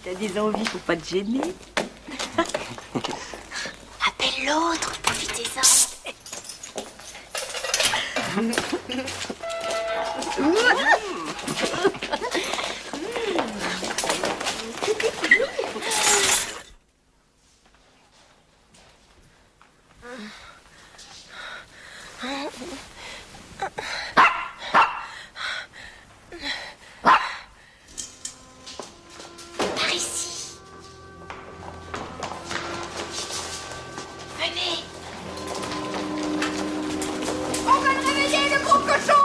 t'as des envies, faut pas te gêner. Appelle l'autre, profitez-en. Par ici. Venez. On va le réveiller, le gros cochon.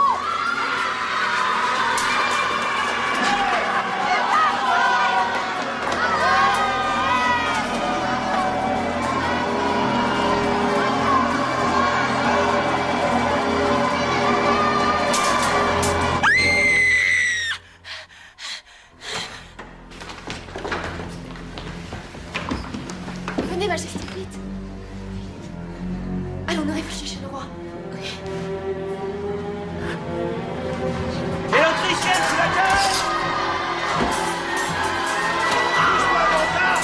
Venez, Majesté, vite. Allons nous réfugier chez le roi. Oui. Et l'Autrichienne sous la cage! Touche-moi mon tas!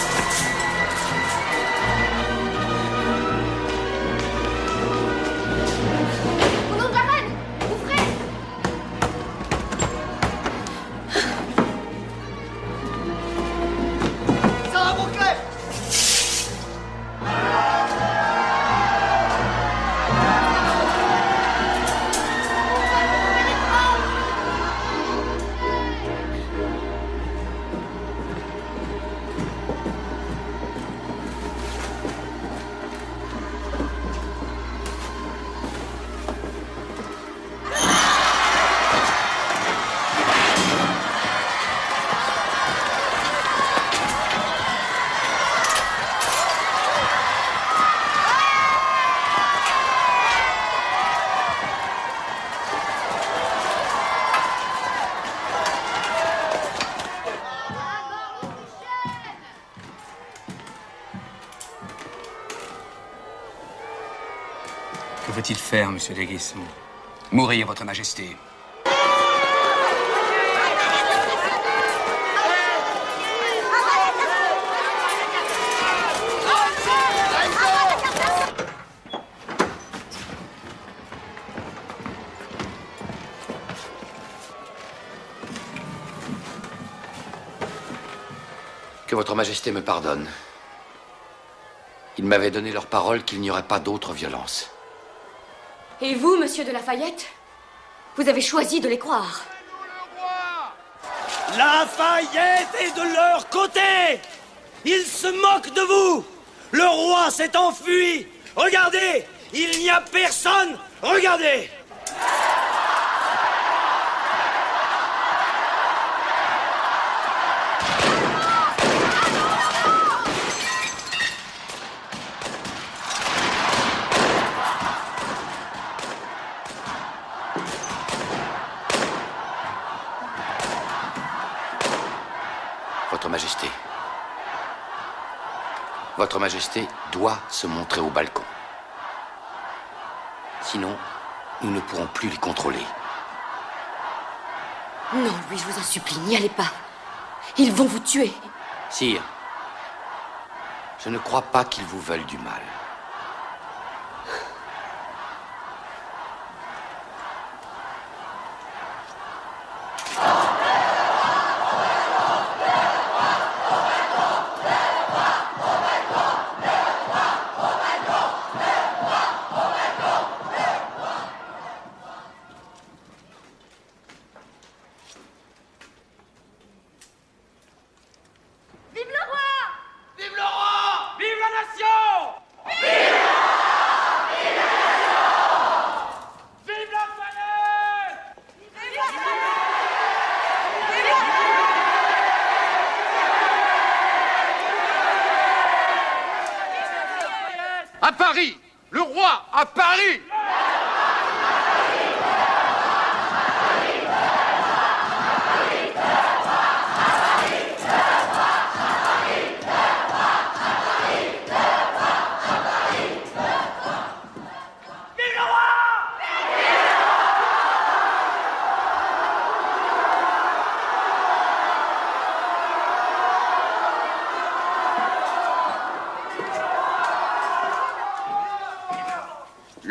Au nom de la reine, ouvrez. Ça va, mon clef! Que faut-il faire, monsieur d'Aiguesson? Mourir, votre majesté. Que votre majesté me pardonne. Ils m'avaient donné leur parole qu'il n'y aurait pas d'autre violence. Et vous, monsieur de Lafayette, vous avez choisi de les croire. Lafayette est de leur côté! Ils se moquent de vous! Le roi s'est enfui! Regardez! Il n'y a personne! Regardez! Votre majesté. Votre majesté doit se montrer au balcon. Sinon, nous ne pourrons plus les contrôler. Non, Louis, je vous en supplie, n'y allez pas. Ils vont vous tuer. Sire, je ne crois pas qu'ils vous veulent du mal. Vive le roi! Vive la nation! Vive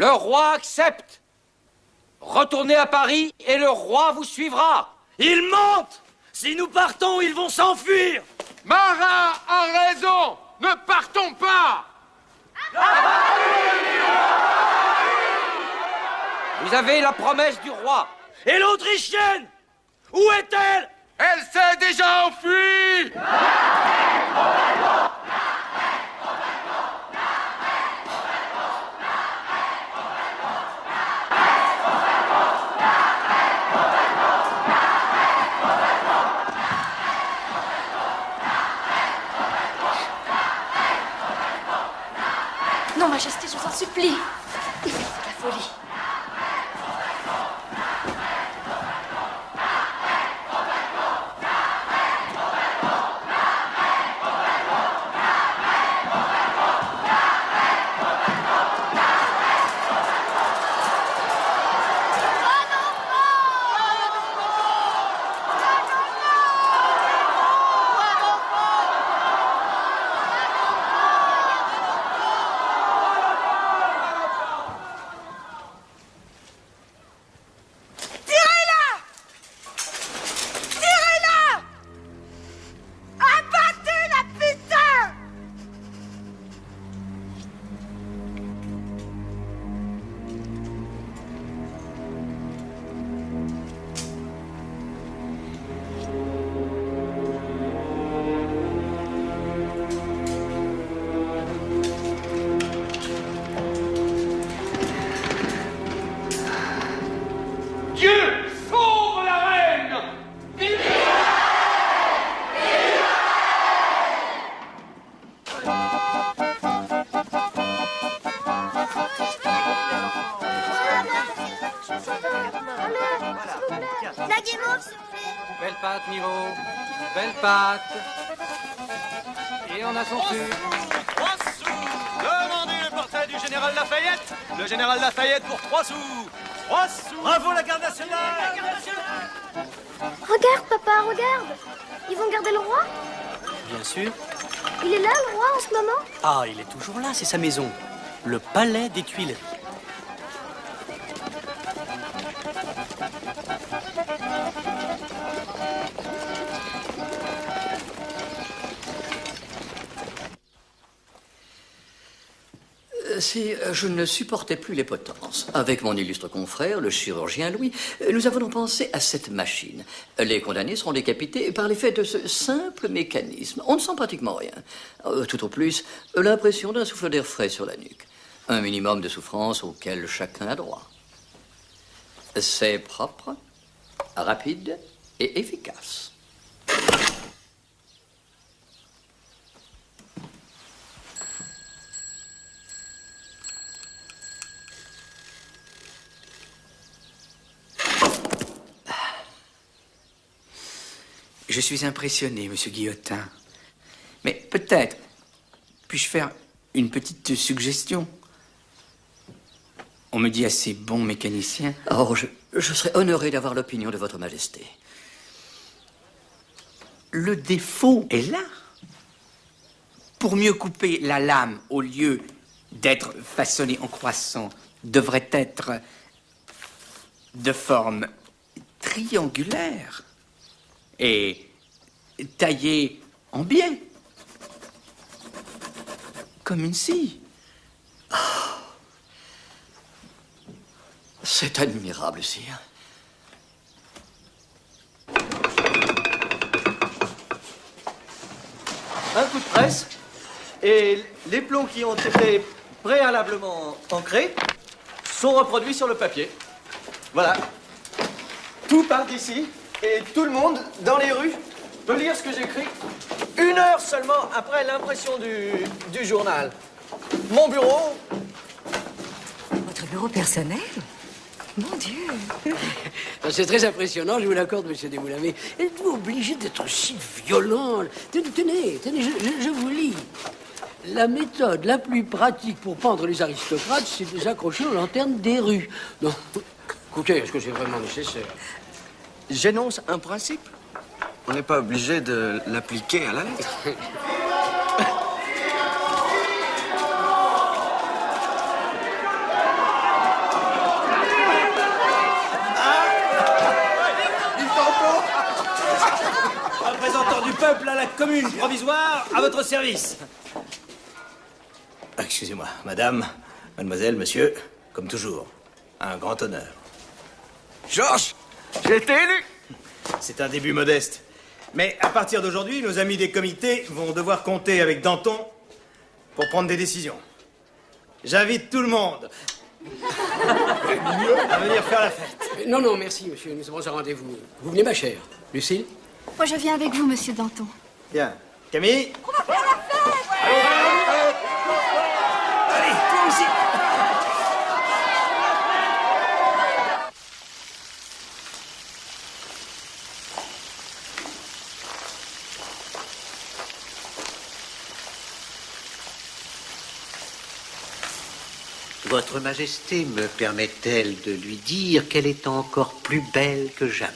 Le roi accepte. Retournez à Paris et le roi vous suivra. Ils mentent! Si nous partons, ils vont s'enfuir! Marat a raison! Ne partons pas! Vous avez la promesse du roi. Et l'Autrichienne? Où est-elle? Elle s'est déjà enfuie! Non, Majesté, je vous en supplie. C'est la folie. La guimauve, s'il vous plaît. Belle patte, Miro. Belle patte. Et on a son fût. 3 sous. Demandez le portrait du général Lafayette. Le général Lafayette pour 3 sous. 3 sous. Bravo la garde nationale! Regarde, papa, regarde. Ils vont garder le roi? Bien sûr. Il est là, le roi, en ce moment? Ah, il est toujours là, c'est sa maison. Le palais des Tuileries. Si je ne supportais plus les potences, avec mon illustre confrère, le chirurgien Louis, nous avons pensé à cette machine. Les condamnés seront décapités par l'effet de ce simple mécanisme. On ne sent pratiquement rien. Tout au plus, l'impression d'un souffle d'air frais sur la nuque. Un minimum de souffrance auquel chacun a droit. C'est propre, rapide et efficace. Je suis impressionné, monsieur Guillotin. Mais peut-être, puis-je faire une petite suggestion? On me dit assez bon mécanicien. Oh, je serais honoré d'avoir l'opinion de votre majesté. Le défaut est là. Pour mieux couper la lame, au lieu d'être façonnée en croissant, devrait être de forme triangulaire et taillée en biais, comme une scie. C'est admirable, sire. Un coup de presse, et les plombs qui ont été préalablement ancrés sont reproduits sur le papier. Voilà. Tout part d'ici, et tout le monde, dans les rues, peut lire ce que j'écris 1 heure seulement après l'impression du journal. Mon bureau... Votre bureau personnel? Mon Dieu! C'est très impressionnant, je vous l'accorde, monsieur Desmoulins, mais êtes-vous obligé d'être si violent? Tenez, je vous lis. La méthode la plus pratique pour pendre les aristocrates, c'est de s'accrocher aux lanternes des rues. Donc, écoutez, est-ce que c'est vraiment nécessaire? J'énonce un principe. On n'est pas obligé de l'appliquer à la lettre. peuple à la commune provisoire, à votre service. Excusez-moi, madame, mademoiselle, monsieur, comme toujours, un grand honneur. Georges, j'ai été élu. C'est un début modeste. Mais à partir d'aujourd'hui, nos amis des comités vont devoir compter avec Danton pour prendre des décisions. J'invite tout le monde à venir faire la fête. Non, non, merci, monsieur. Nous avons un rendez-vous. Vous venez, ma chère. Lucille? Moi, je viens avec vous, monsieur Danton. Bien. Camille? On va faire la fête! Allez, toi aussi! Votre Majesté me permet-elle de lui dire qu'elle est encore plus belle que jamais?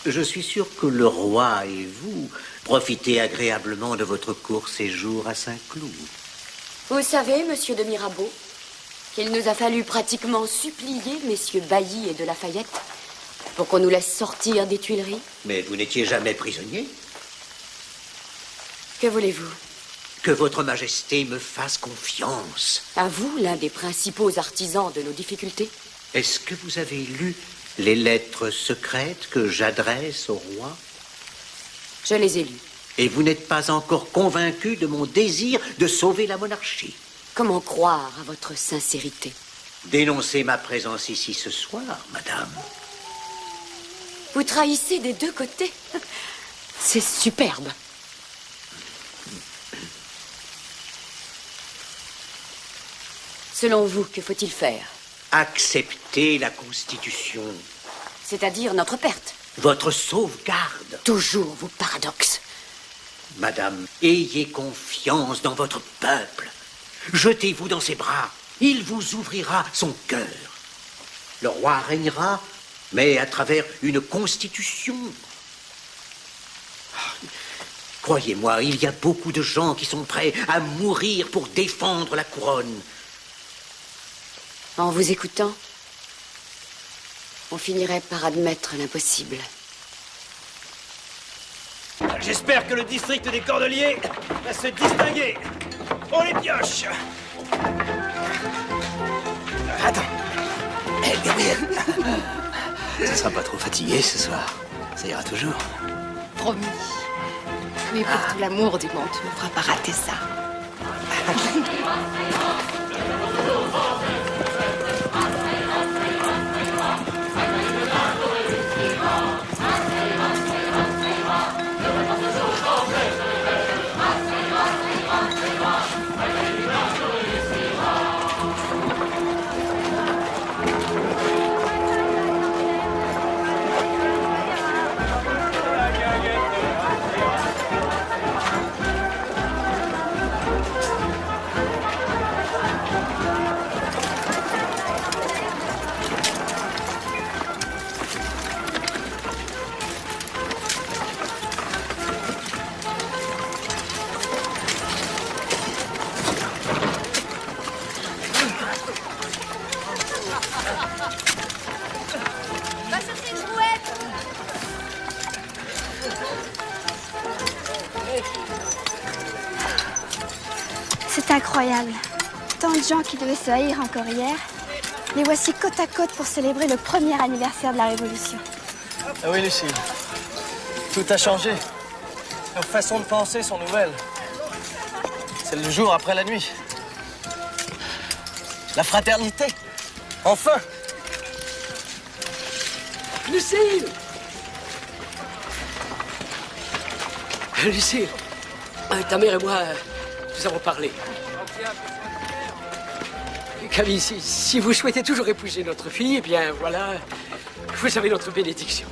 Je suis sûr que le roi et vous profitez agréablement de votre court séjour à Saint-Cloud. Vous savez, monsieur de Mirabeau, qu'il nous a fallu pratiquement supplier messieurs Bailly et de Lafayette pour qu'on nous laisse sortir des Tuileries. Mais vous n'étiez jamais prisonnier? Que voulez-vous? Que votre Majesté me fasse confiance. À vous, l'un des principaux artisans de nos difficultés. Est-ce que vous avez lu les lettres secrètes que j'adresse au roi? Je les ai lues. Et vous n'êtes pas encore convaincu de mon désir de sauver la monarchie? Comment croire à votre sincérité? Dénoncez ma présence ici ce soir, madame. Vous trahissez des deux côtés. C'est superbe. Selon vous, que faut-il faire? Accepter la Constitution. C'est-à-dire notre perte. Votre sauvegarde. Toujours vos paradoxes. Madame, ayez confiance dans votre peuple. Jetez-vous dans ses bras. Il vous ouvrira son cœur. Le roi régnera, mais à travers une constitution. Croyez-moi, il y a beaucoup de gens qui sont prêts à mourir pour défendre la couronne. En vous écoutant, on finirait par admettre l'impossible. J'espère que le district des Cordeliers va se distinguer. Oh, les pioches! Attends. Hé, Gabriel. Tu ne seras pas trop fatigué ce soir. Ça ira toujours. Promis. Mais pour tout l'amour du monde, tu ne me feras pas rater ça. C'est incroyable. Tant de gens qui devaient se haïr encore hier, les voici côte à côte pour célébrer le premier anniversaire de la Révolution. Ah oui, Lucille. Tout a changé. Nos façons de penser sont nouvelles. C'est le jour après la nuit. La fraternité. Enfin. Lucille! Lucille, ta mère et moi, nous avons parlé. Camille, si vous souhaitez toujours épouser notre fille, eh bien voilà, vous avez notre bénédiction.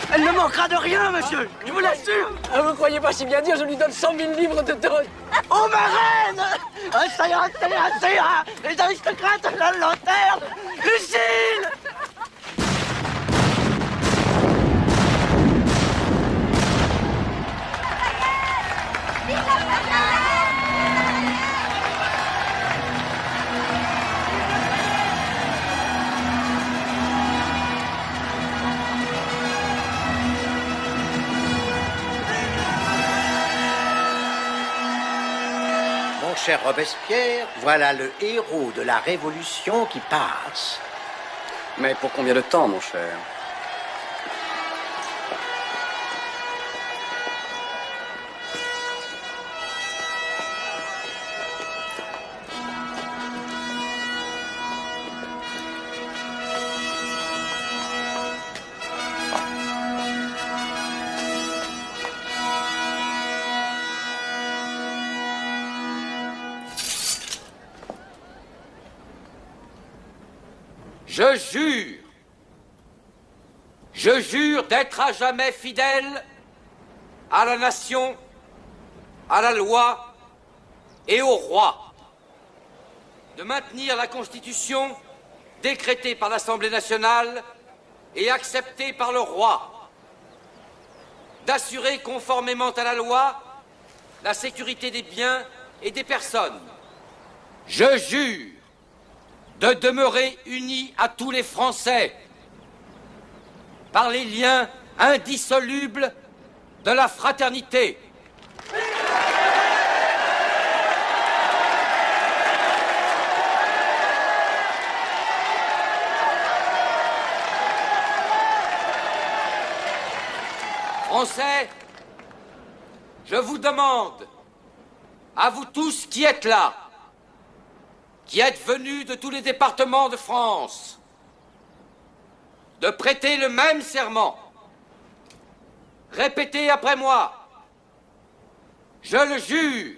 Elle ne manquera de rien, monsieur. Je vous l'assure. Ah, vous croyez pas si bien dire, je lui donne 100 000 livres de dot. Oh, ma reine! Ça ira, ça ira, ça ira. Les aristocrates, la lanterne. Lucille! cher Robespierre, voilà le héros de la Révolution qui passe. Mais pour combien de temps, mon cher? Je jure d'être à jamais fidèle à la nation, à la loi et au roi, de maintenir la Constitution décrétée par l'Assemblée nationale et acceptée par le roi, d'assurer conformément à la loi la sécurité des biens et des personnes. Je jure de demeurer uni à tous les Français par les liens indissolubles de la fraternité. Français, je vous demande, à vous tous qui êtes là, qui êtes venus de tous les départements de France, de prêter le même serment. Répétez après moi. Je le jure.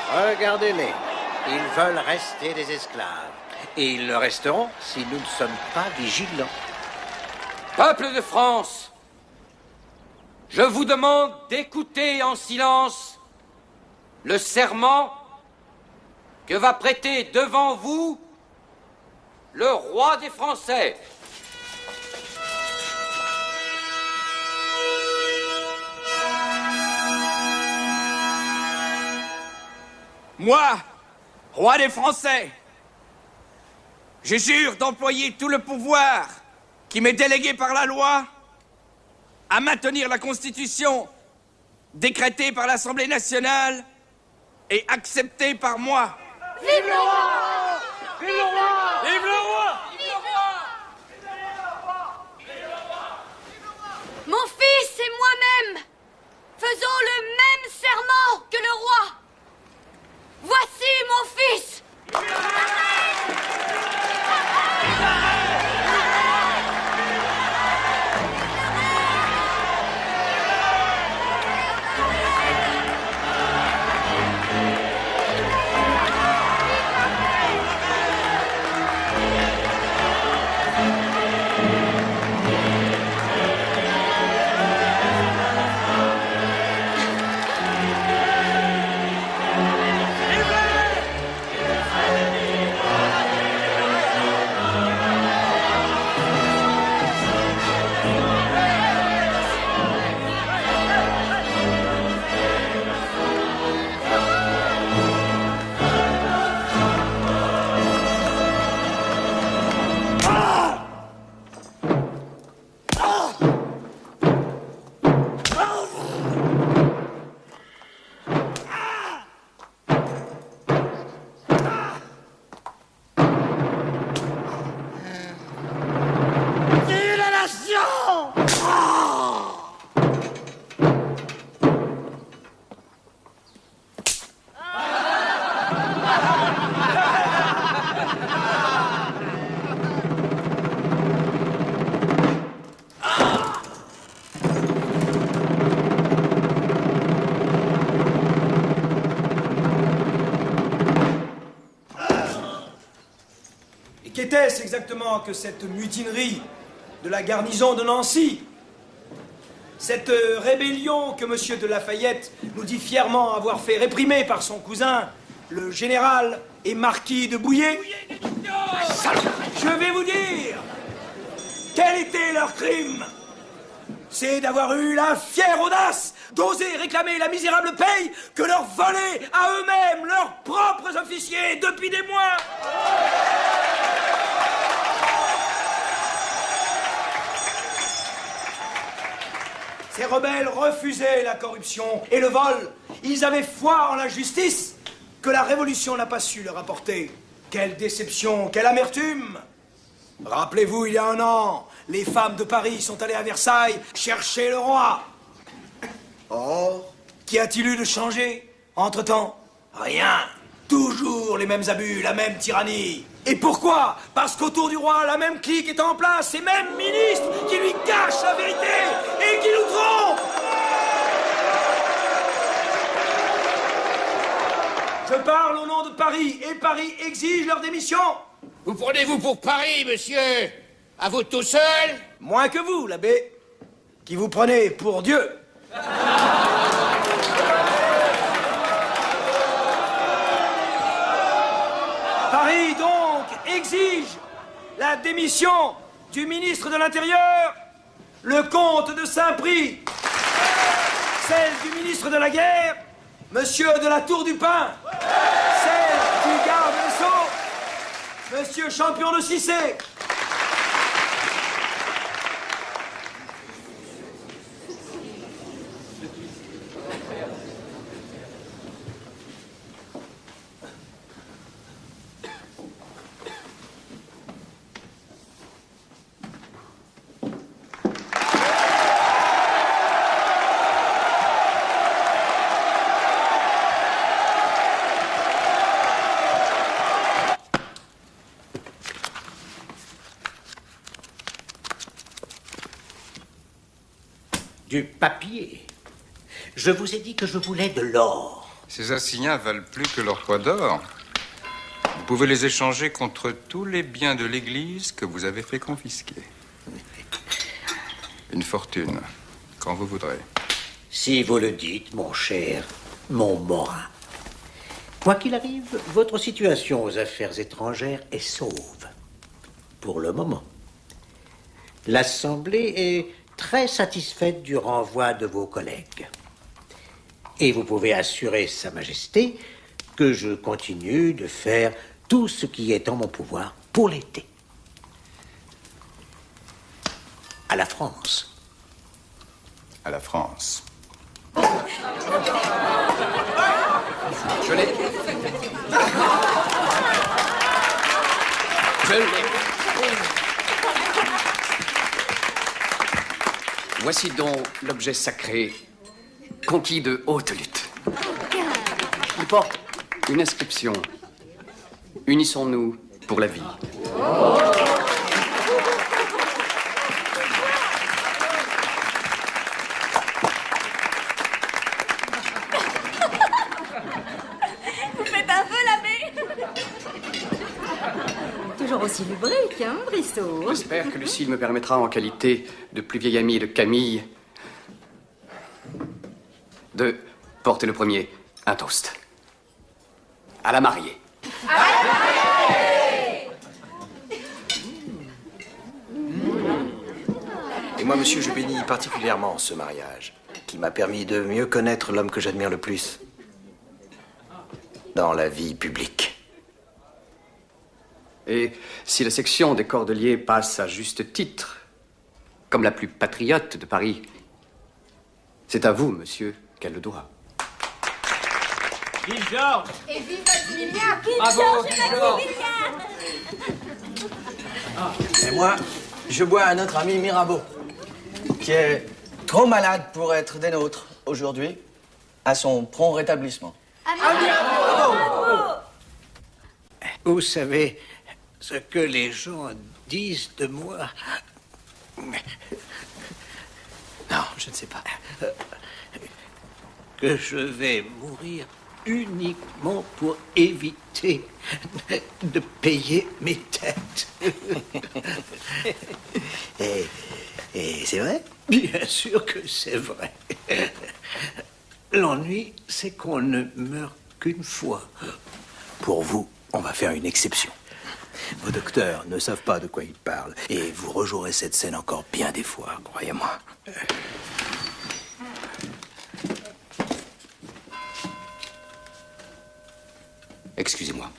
Regardez-les. Ils veulent rester des esclaves. Et ils le resteront si nous ne sommes pas vigilants. Peuple de France, je vous demande d'écouter en silence le serment que va prêter devant vous le roi des Français. Moi, roi des Français, je jure d'employer tout le pouvoir qui m'est délégué par la loi à maintenir la Constitution décrétée par l'Assemblée nationale et acceptée par moi. Vive le roi! Vive le roi! Vive le roi! Mon fils et moi-même faisons le même serment que le roi. Voici mon fils! Qu'était-ce exactement que cette mutinerie de la garnison de Nancy? Cette rébellion que M. de Lafayette nous dit fièrement avoir fait réprimer par son cousin, le général et marquis de Bouillé? Je vais vous dire quel était leur crime. C'est d'avoir eu la fière audace d'oser réclamer la misérable paye que leur volaient à eux-mêmes leurs propres officiers depuis des mois. Ces rebelles refusaient la corruption et le vol. Ils avaient foi en la justice que la Révolution n'a pas su leur apporter. Quelle déception, quelle amertume! Rappelez-vous, il y a 1 an, les femmes de Paris sont allées à Versailles chercher le roi. Or, qu'y a-t-il eu de changé entre-temps? Rien. Toujours les mêmes abus, la même tyrannie. Et pourquoi? Parce qu'autour du roi, la même clique est en place, ces mêmes ministres qui lui cachent la vérité et qui nous trompent. Je parle au nom de Paris, et Paris exige leur démission. Vous prenez-vous pour Paris, monsieur? À vous tout seul? Moins que vous, l'abbé, qui vous prenez pour Dieu. Paris, donc, exige la démission du ministre de l'Intérieur, le comte de Saint-Prix, celle du ministre de la Guerre, monsieur de la Tour du Pin, celle du garde des Sceaux, monsieur Champion de Cissé. Du papier. Je vous ai dit que je voulais de l'or. Ces assignats valent plus que leur poids d'or. Vous pouvez les échanger contre tous les biens de l'Église que vous avez fait confisquer. Une fortune, quand vous voudrez. Si vous le dites, mon cher Montmorin. Quoi qu'il arrive, votre situation aux affaires étrangères est sauve. Pour le moment. L'Assemblée est très satisfaite du renvoi de vos collègues. Et vous pouvez assurer Sa Majesté que je continue de faire tout ce qui est en mon pouvoir pour l'aider. À la France. À la France. Je l'ai. Je l'ai. Voici donc l'objet sacré, conquis de haute lutte. Il porte une inscription. Unissons-nous pour la vie. Vous faites un feu, l'abbé? Toujours aussi lubrique, hein, Brissot? J'espère que Lucille me permettra, en qualité de plus vieille amie de Camille, de porter le premier un toast. À la mariée. Et moi, monsieur, je bénis particulièrement ce mariage, qui m'a permis de mieux connaître l'homme que j'admire le plus dans la vie publique. Et si la section des Cordeliers passe à juste titre, comme la plus patriote de Paris, c'est à vous, monsieur, qu'elle le doit. Vive Georges! Et vive Maximilien! Vive Bravo, Georges et vive Georges. Maximilien! Et moi, je bois à notre ami Mirabeau, qui est trop malade pour être des nôtres aujourd'hui, à son prompt rétablissement. Vous savez ce que les gens disent de moi? Non, je ne sais pas. Que je vais mourir uniquement pour éviter de payer mes dettes. Et c'est vrai? Bien sûr que c'est vrai. L'ennui, c'est qu'on ne meurt qu'une fois. Pour vous, on va faire une exception. Vos docteurs ne savent pas de quoi ils parlent. Et vous rejouerez cette scène encore bien des fois, croyez-moi. Excusez-moi.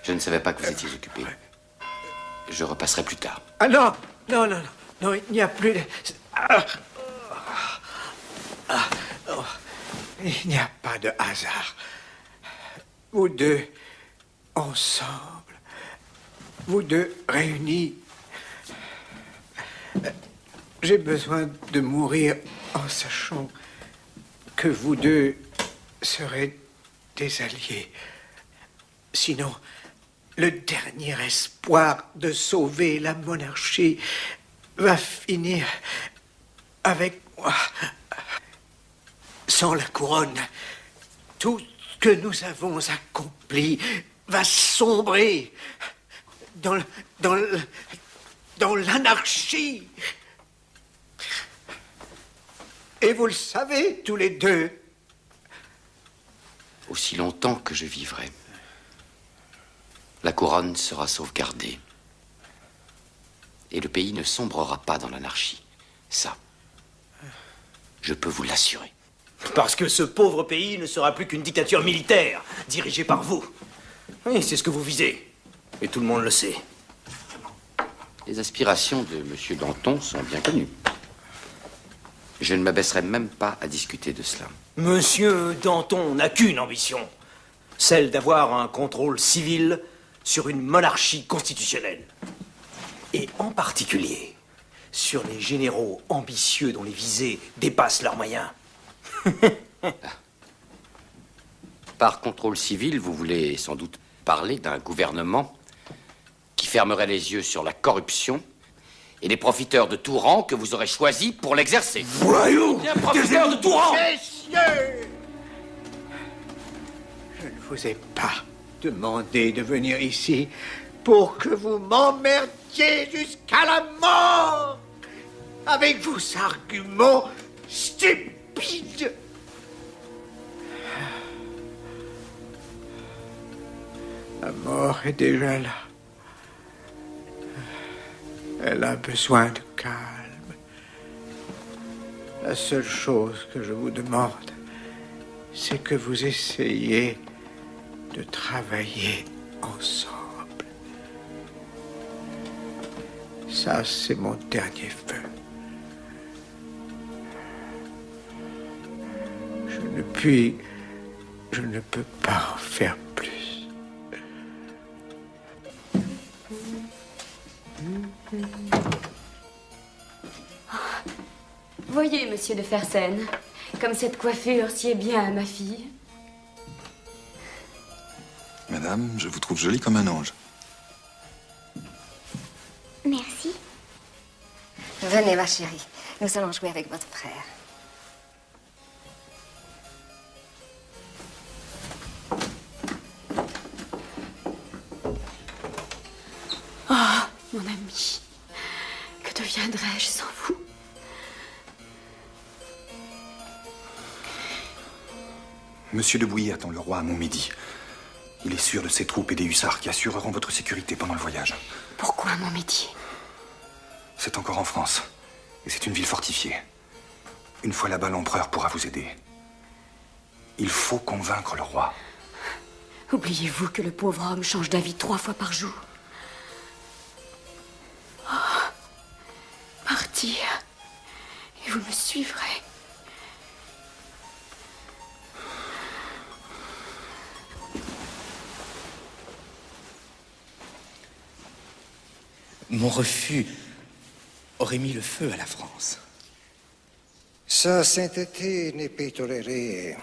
Je ne savais pas que vous étiez occupé. Je repasserai plus tard. Ah non, non, non, non, non, il n'y a plus de... Il n'y a pas de hasard. Vous deux, ensemble, vous deux réunis, j'ai besoin de mourir en sachant que vous deux serez des alliés. Sinon, le dernier espoir de sauver la monarchie va finir avec moi. Sans la couronne, tout ce que nous avons accompli va sombrer dans l'anarchie. Et vous le savez, tous les deux. Aussi longtemps que je vivrai, la couronne sera sauvegardée. Et le pays ne sombrera pas dans l'anarchie. Ça, je peux vous l'assurer. Parce que ce pauvre pays ne sera plus qu'une dictature militaire, dirigée par vous. Oui, c'est ce que vous visez. Et tout le monde le sait. Les aspirations de M. Danton sont bien connues. Je ne m'abaisserai même pas à discuter de cela. Monsieur Danton n'a qu'une ambition. Celle d'avoir un contrôle civil sur une monarchie constitutionnelle. Et en particulier sur les généraux ambitieux dont les visées dépassent leurs moyens. Par contrôle civil, vous voulez sans doute parler d'un gouvernement qui fermerait les yeux sur la corruption et les profiteurs de tout rang que vous aurez choisis pour l'exercer. Voyons, bien profiteurs de tout rang. Messieurs, je ne vous ai pas demandé de venir ici pour que vous m'emmerdiez jusqu'à la mort avec vos arguments stupides. La mort est déjà là. Elle a besoin de calme. La seule chose que je vous demande, c'est que vous essayiez de travailler ensemble. Ça, c'est mon dernier feu. Je ne peux pas en faire plus. Voyez, monsieur de Fersen, comme cette coiffure sied bien à ma fille. Madame, je vous trouve jolie comme un ange. Merci. Venez, ma chérie. Nous allons jouer avec votre frère. Oh, mon ami, que deviendrais-je sans vous? Monsieur de Bouillé attend le roi à Montmédy. Il est sûr de ses troupes et des hussards qui assureront votre sécurité pendant le voyage. Pourquoi Montmédy? C'est encore en France. Et c'est une ville fortifiée. Une fois là-bas, l'empereur pourra vous aider. Il faut convaincre le roi. Oubliez-vous que le pauvre homme change d'avis 3 fois par jour. Oh, partir. Et vous me suivrez. Mon refus aurait mis le feu à la France. Sa sainteté ne peut tolérer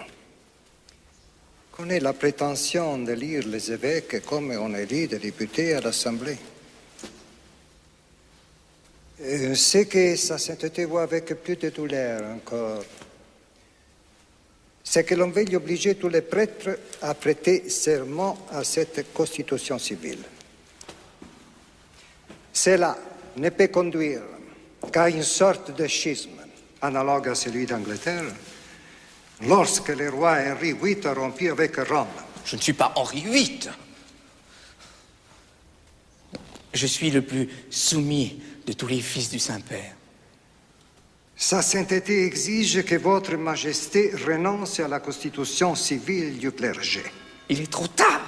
qu'on ait la prétention de lire les évêques comme on élit des députés à l'Assemblée. Ce que sa sainteté voit avec plus de douleur encore, c'est que l'on veuille obliger tous les prêtres à prêter serment à cette constitution civile. Cela ne peut conduire qu'à une sorte de schisme, analogue à celui d'Angleterre, lorsque le roi Henri VIII a rompu avec Rome. Je ne suis pas Henri VIII. Je suis le plus soumis de tous les fils du Saint-Père. Sa sainteté exige que votre majesté renonce à la constitution civile du clergé. Il est trop tard.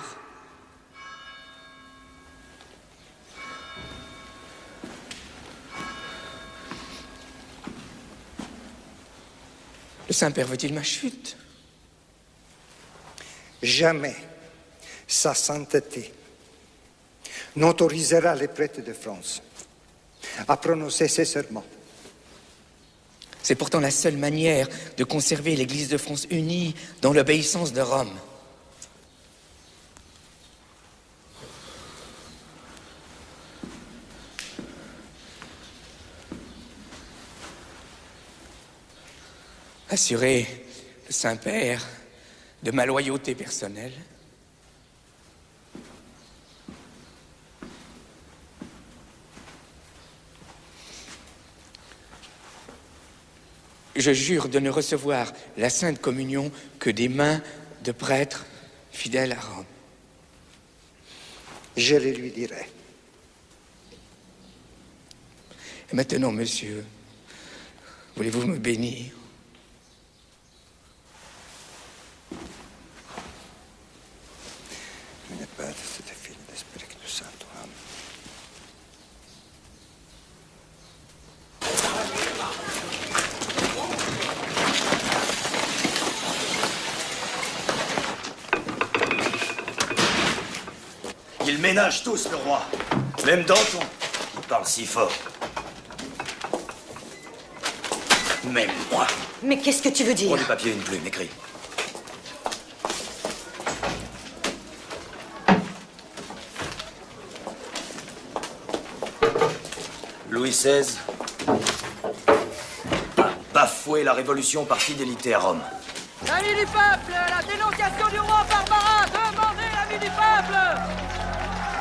Le Saint-Père veut-il ma chute? Jamais sa sainteté n'autorisera les prêtres de France à prononcer ces serments. C'est pourtant la seule manière de conserver l'Église de France unie dans l'obéissance de Rome. Assurer le Saint-Père de ma loyauté personnelle. Je jure de ne recevoir la Sainte Communion que des mains de prêtres fidèles à Rome. Je le lui dirai. Et maintenant, monsieur, voulez-vous me bénir? Padre, et Fils et Spiritus Sancto. Amen. Ils ménagent tous le roi. Même Danton. Il parle si fort. Même moi. Mais qu'est-ce que tu veux dire? Prends du papier et une plume, écris. Louis XVI a bafoué la révolution par fidélité à Rome. L'ami du peuple, la dénonciation du roi Barbara, demandez l'ami du peuple.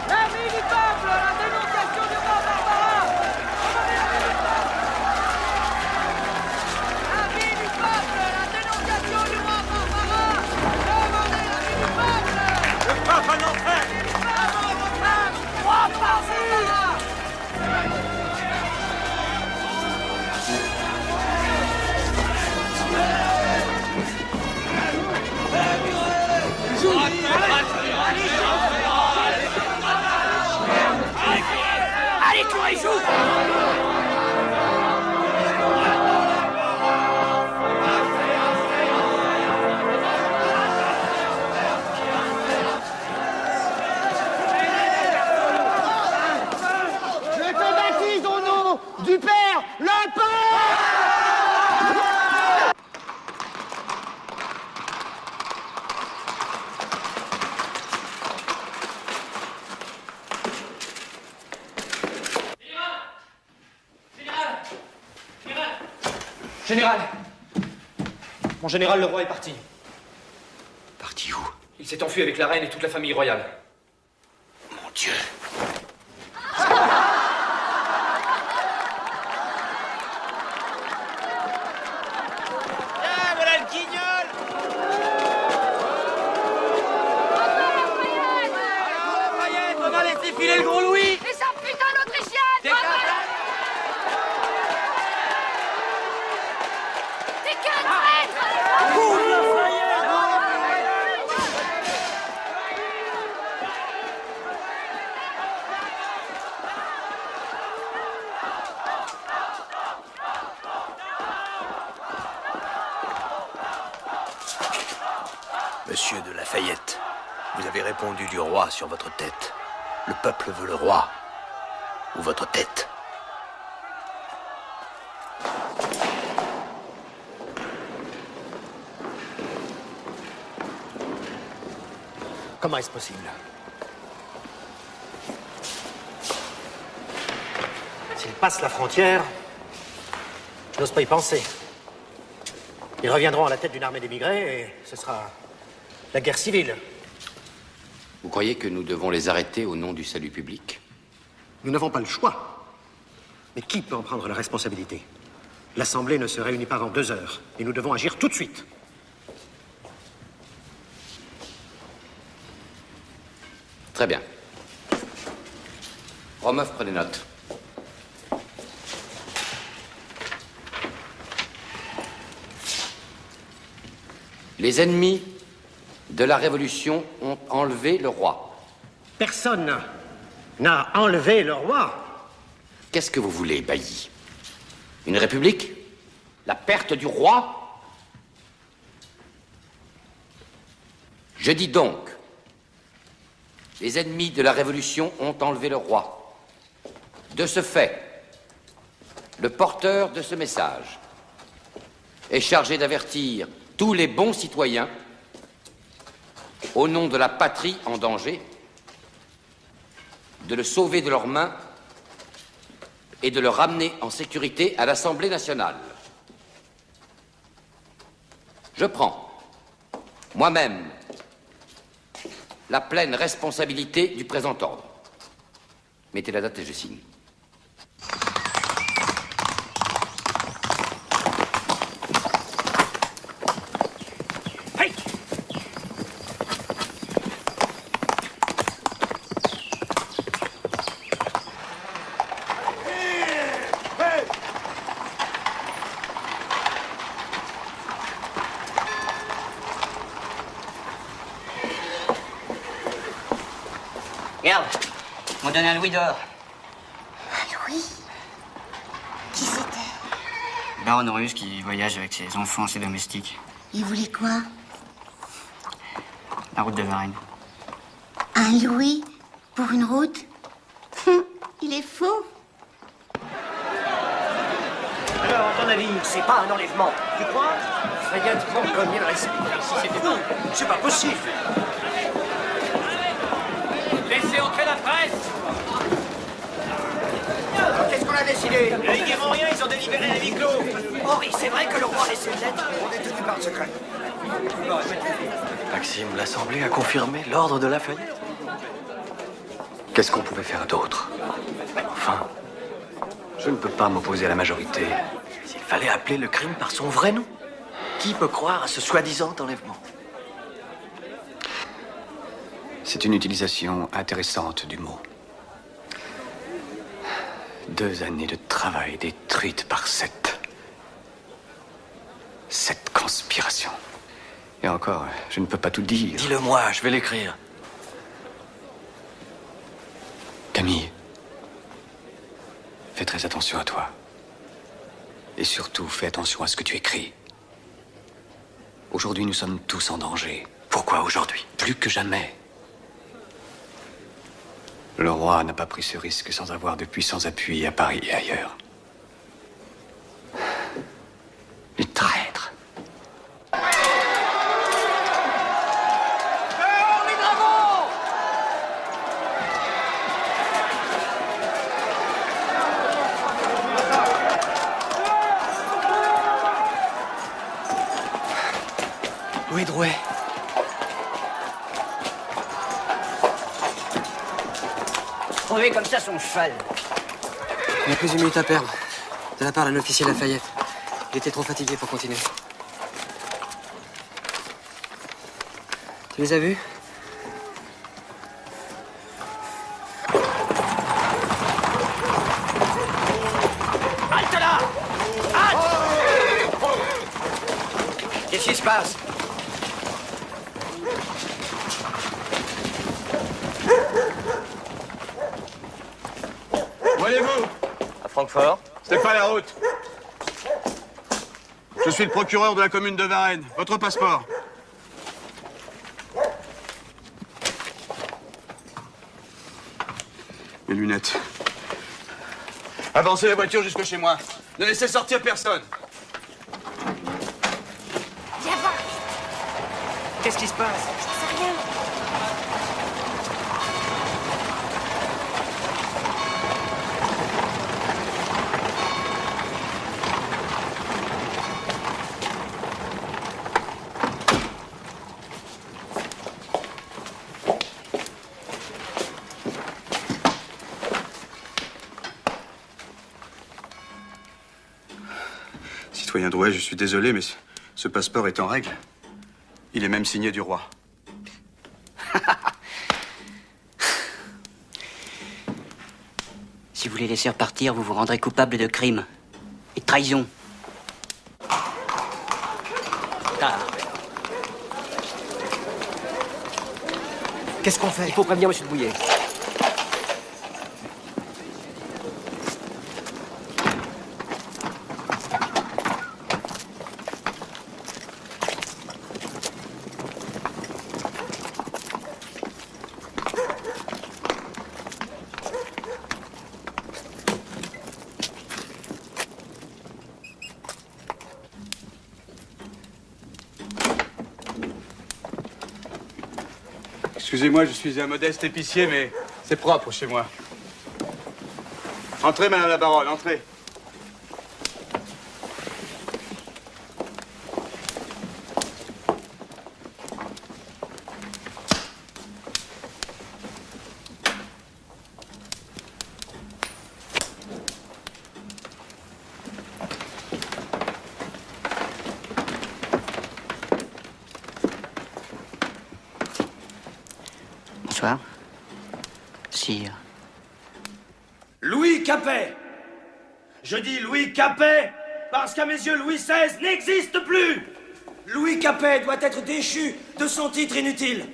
L'ami du peuple, la dénonciation du roi Barbara. Demandez l'ami du peuple. L'ami du peuple, la dénonciation du roi Barbara. Demandez l'ami du peuple. Le pape en enfer. Roi Barbara. Allez, Chloé, joue! Je te baptise au nom du Père, le Père! Général! Mon général, le roi est parti. Parti où? Il s'est enfui avec la reine et toute la famille royale. Mon Dieu. Ah, voilà le guignol! Alors, Lafayette, on a laissé filer le gros Louis! Et sa putain d'Autrichienne! T'es qu'un traître! Monsieur de Lafayette, vous avez répondu du roi sur votre tête. Le peuple veut le roi. Ou votre tête. Comment est-ce possible? S'ils passent la frontière, je n'ose pas y penser. Ils reviendront à la tête d'une armée d'émigrés et ce sera la guerre civile. Vous croyez que nous devons les arrêter au nom du salut public? Nous n'avons pas le choix. Mais qui peut en prendre la responsabilité? L'Assemblée ne se réunit pas avant 2 heures et nous devons agir tout de suite. Très bien. Romeuf, prenez note. Les ennemis de la Révolution ont enlevé le roi. Personne n'a enlevé le roi. Qu'est-ce que vous voulez, Bailly? Une république? La perte du roi? Je dis donc, les ennemis de la Révolution ont enlevé le roi. De ce fait, le porteur de ce message est chargé d'avertir tous les bons citoyens, au nom de la patrie en danger, de le sauver de leurs mains et de le ramener en sécurité à l'Assemblée nationale. Je prends, moi-même, la pleine responsabilité du présent ordre. Mettez la date et je signe. Regarde, ils m'ont donné un louis d'or. Un louis? Qui c'était? Baronne russe qui voyage avec ses enfants, ses domestiques. Il voulait quoi? La route de Varennes. Un louis? Pour une route? Il est fou. Alors, à ton avis, c'est pas un enlèvement, tu crois? Fayette manque comme il respire. Si c'était bon, c'est pas possible. Laissez entrer la presse. Qu'est-ce qu'on a décidé? Ils diront rien, ils ont délibéré à huis clos. Oh oui, c'est vrai que le roi a laissé une lettre. On est tenu par le secret. Maxime, l'Assemblée a confirmé l'ordre de Lafayette. Qu'est-ce qu'on pouvait faire d'autre? Mais enfin, je ne peux pas m'opposer à la majorité. Il fallait appeler le crime par son vrai nom. Qui peut croire à ce soi-disant enlèvement? C'est une utilisation intéressante du mot. 2 années de travail détruites par cette conspiration. Et encore, je ne peux pas tout dire. Dis-le-moi, je vais l'écrire. Camille, fais très attention à toi. Et surtout, fais attention à ce que tu écris. Aujourd'hui, nous sommes tous en danger. Pourquoi aujourd'hui? Plus que jamais. Le roi n'a pas pris ce risque sans avoir de puissants appuis à Paris et ailleurs. Les traîtres. Louis Drouet. Trouvez comme ça son cheval. Il n'y a plus une minute à perdre. De la part d'un officier Lafayette. Il était trop fatigué pour continuer. Tu les as vus? Halte là! Halte! Qu'est-ce qui se passe? Où allez-vous? À Francfort. C'est pas la route. Je suis le procureur de la commune de Varennes. Votre passeport. Mes lunettes. Avancez la voiture jusque chez moi. Ne laissez sortir personne. Viens voir. Qu'est-ce qui se passe? Je sais rien. Citoyen Drouet, je suis désolé, mais ce passeport est en règle. Il est même signé du roi. Si vous les laissez repartir, vous vous rendrez coupable de crime et de trahison. Qu'est-ce qu'on fait? Il faut prévenir monsieur de Bouillet. Excusez-moi, je suis un modeste épicier, mais c'est propre chez moi. Entrez, madame la baronne, entrez. Bonsoir. Sire. Louis Capet. Je dis Louis Capet parce qu'à mes yeux, Louis XVI n'existe plus. Louis Capet doit être déchu de son titre inutile.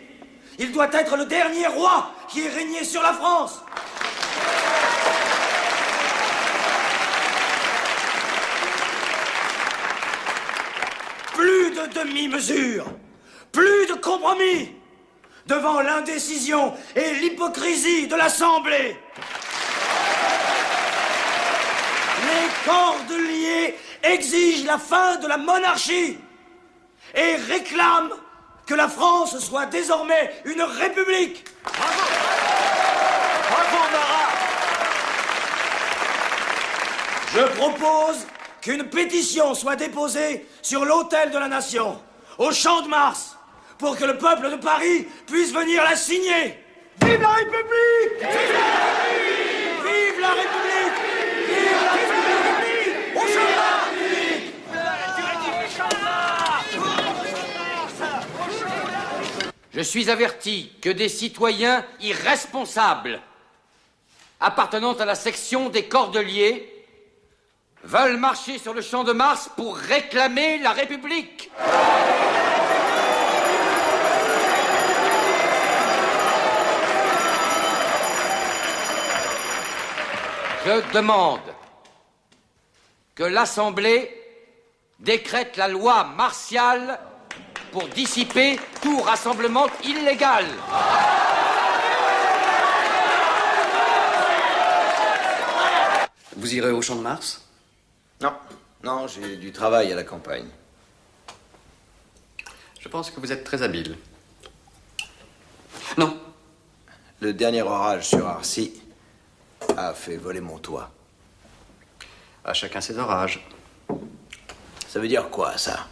Il doit être le dernier roi qui ait régné sur la France. Plus de demi-mesure, plus de compromis devant l'indécision et l'hypocrisie de l'Assemblée. Les Cordeliers exigent la fin de la monarchie et réclament que la France soit désormais une république. Bravo! Bravo, Marat! Je propose qu'une pétition soit déposée sur l'autel de la Nation, au Champ de Mars, pour que le peuple de Paris puisse venir la signer. Vive la République! Vive la République! Vive la République! Vive la République! Au Champ de Mars! Je suis averti que des citoyens irresponsables appartenant à la section des Cordeliers veulent marcher sur le Champ de Mars pour réclamer la République. Je demande que l'Assemblée décrète la loi martiale pour dissiper tout rassemblement illégal. Vous irez au Champ de Mars? Non, j'ai du travail à la campagne. Je pense que vous êtes très habile. Non. Le dernier orage sur Arcy a fait voler mon toit. À chacun ses orages. Ça veut dire quoi, ça?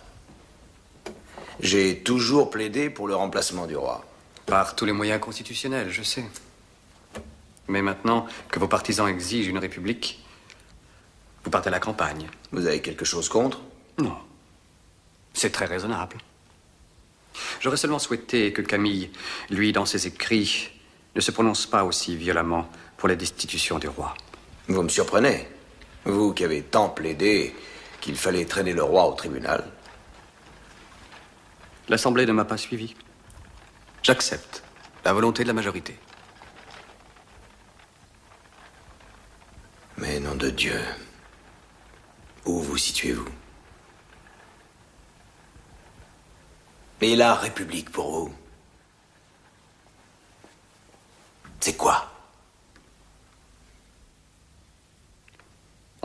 J'ai toujours plaidé pour le remplacement du roi. Par tous les moyens constitutionnels, je sais. Mais maintenant que vos partisans exigent une république, vous partez à la campagne. Vous avez quelque chose contre? Non. C'est très raisonnable. J'aurais seulement souhaité que Camille, lui, dans ses écrits, ne se prononce pas aussi violemment pour la destitution du roi. Vous me surprenez. Vous qui avez tant plaidé qu'il fallait traîner le roi au tribunal. L'Assemblée ne m'a pas suivi. J'accepte la volonté de la majorité. Mais nom de Dieu, où vous situez-vous? Et la République pour vous, c'est quoi?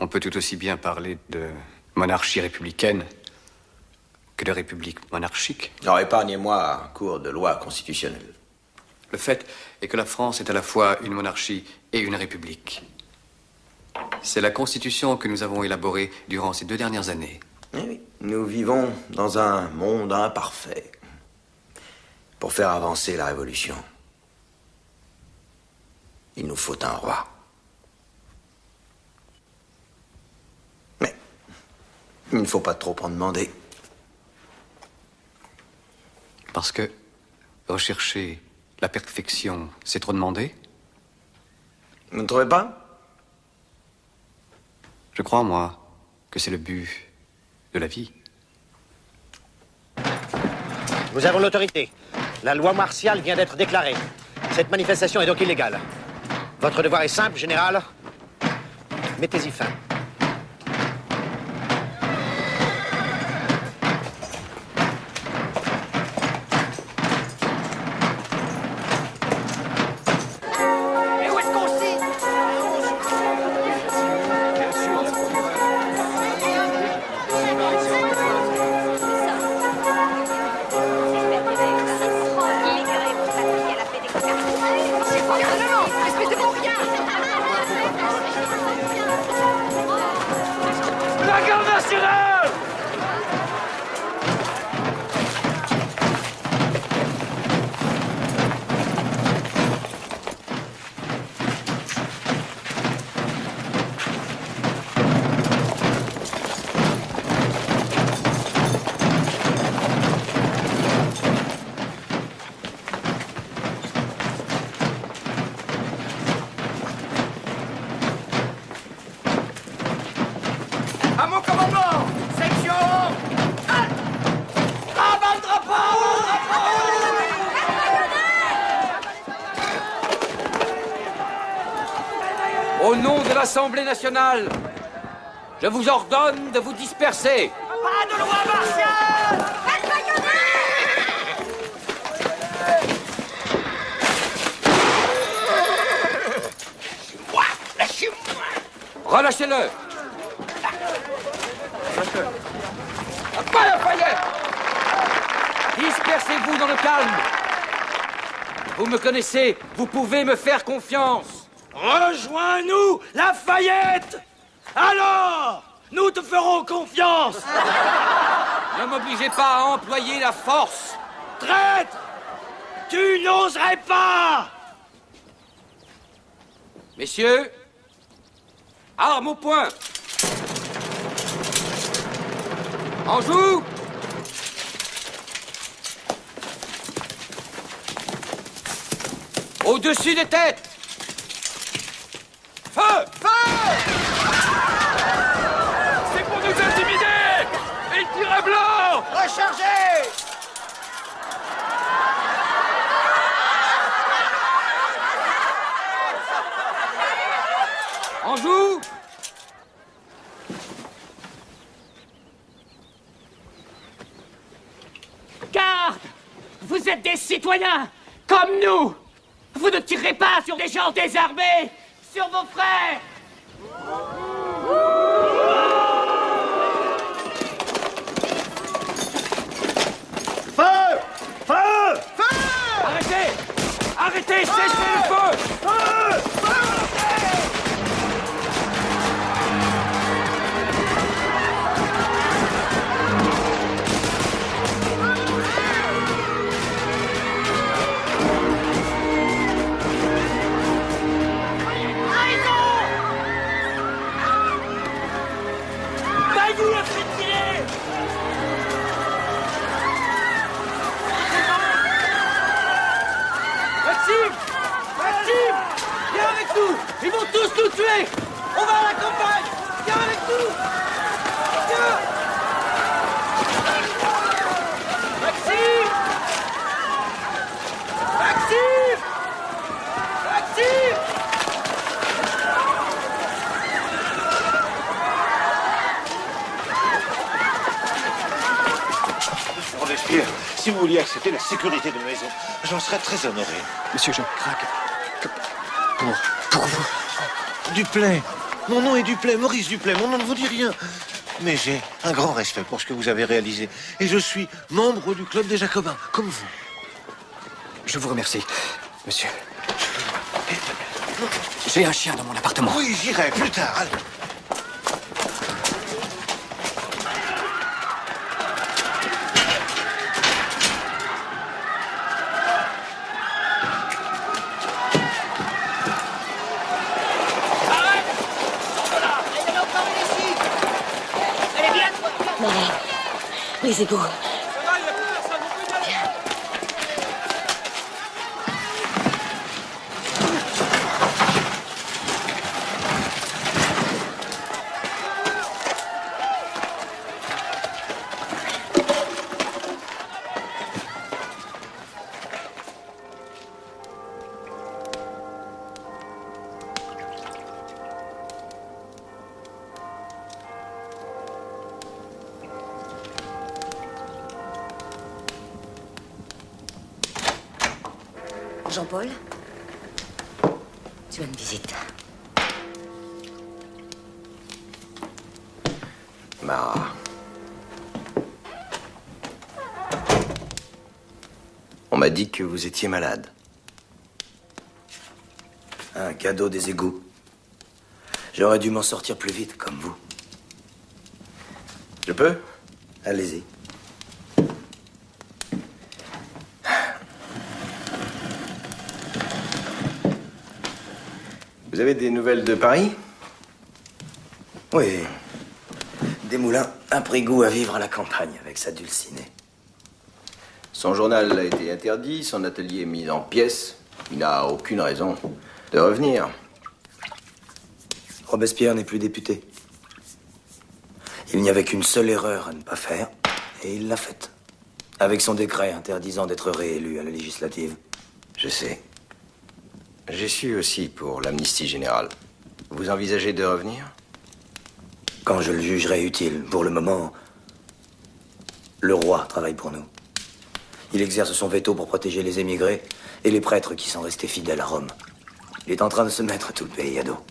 On peut tout aussi bien parler de monarchie républicaine que de république monarchique. Alors épargnez-moi un cours de loi constitutionnelle. Le fait est que la France est à la fois une monarchie et une république. C'est la Constitution que nous avons élaborée durant ces 2 dernières années. Eh oui, nous vivons dans un monde imparfait. Pour faire avancer la Révolution, il nous faut un roi. Mais il ne faut pas trop en demander. Parce que rechercher la perfection, c'est trop demander? Vous ne trouvez pas? Je crois, moi, que c'est le but de la vie. Nous avons l'autorité. La loi martiale vient d'être déclarée. Cette manifestation est donc illégale. Votre devoir est simple, général. Mettez-y fin. Mais où est-ce qu'on signe? C'est pas grave, espèce de bon rien. La garde nationale! À mon commandement! Section! Rabat le drapeau! Au nom de l'Assemblée nationale, je vous ordonne de vous disperser. Pas de loi martiale! Relâchez-le. Pas Lafayette! Dispersez-vous dans le calme. Vous me connaissez, vous pouvez me faire confiance. Rejoins-nous, Lafayette! Alors, nous te ferons confiance! Ne m'obligez pas à employer la force. Traître! Tu n'oserais pas! Messieurs, armes au poing. En joue! Au-dessus des têtes! Feu! Feu! C'est pour nous intimider! Et il tire à blanc! Rechargez! En joue! Garde! Vous êtes des citoyens, comme nous! Vous ne tirez pas sur des gens désarmés, sur vos frères! Feu! Feu! Feu! Arrêtez! Arrêtez! Cessez le feu! Feu! Bailly a fait tirer! Maxime! Maxime! Viens avec nous! Ils vont tous nous tuer! On va à la campagne! Viens avec nous! Viens! Maxime! Maxime! Maxime! Robespierre, si vous vouliez accepter la sécurité de la maison, j'en serais très honoré. Monsieur, je craque. Pour vous. Duplay. Mon nom est Duplay, Maurice Duplay. Mon nom ne vous dit rien. Mais j'ai un grand respect pour ce que vous avez réalisé. Et je suis membre du club des Jacobins, comme vous. Je vous remercie, monsieur. J'ai un chien dans mon appartement. Oui, j'irai plus tard. Allez. Les égouts. Jean-Paul. Tu as une visite. Mara. On m'a dit que vous étiez malade. Un cadeau des égouts. J'aurais dû m'en sortir plus vite, comme vous. Je peux? Allez-y. Vous avez des nouvelles de Paris? Oui. Desmoulins a pris goût à vivre à la campagne avec sa Dulcinée. Son journal a été interdit, son atelier mis en pièces. Il n'a aucune raison de revenir. Robespierre n'est plus député. Il n'y avait qu'une seule erreur à ne pas faire, et il l'a faite. Avec son décret interdisant d'être réélu à la législative. Je sais. J'ai su aussi pour l'amnistie générale. Vous envisagez de revenir? Quand je le jugerai utile. Pour le moment, le roi travaille pour nous. Il exerce son veto pour protéger les émigrés et les prêtres qui sont restés fidèles à Rome. Il est en train de se mettre tout le pays à dos.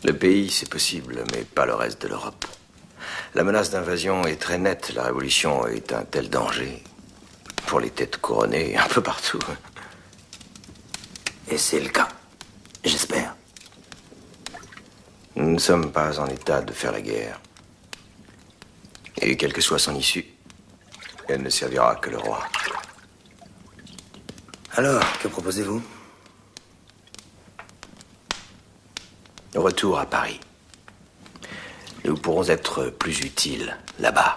Le pays, c'est possible, mais pas le reste de l'Europe. La menace d'invasion est très nette. La révolution est un tel danger pour les têtes couronnées un peu partout. Et c'est le cas, j'espère. Nous ne sommes pas en état de faire la guerre. Et quelle que soit son issue, elle ne servira que le roi. Alors, que proposez-vous? Retour à Paris. Nous pourrons être plus utiles là-bas.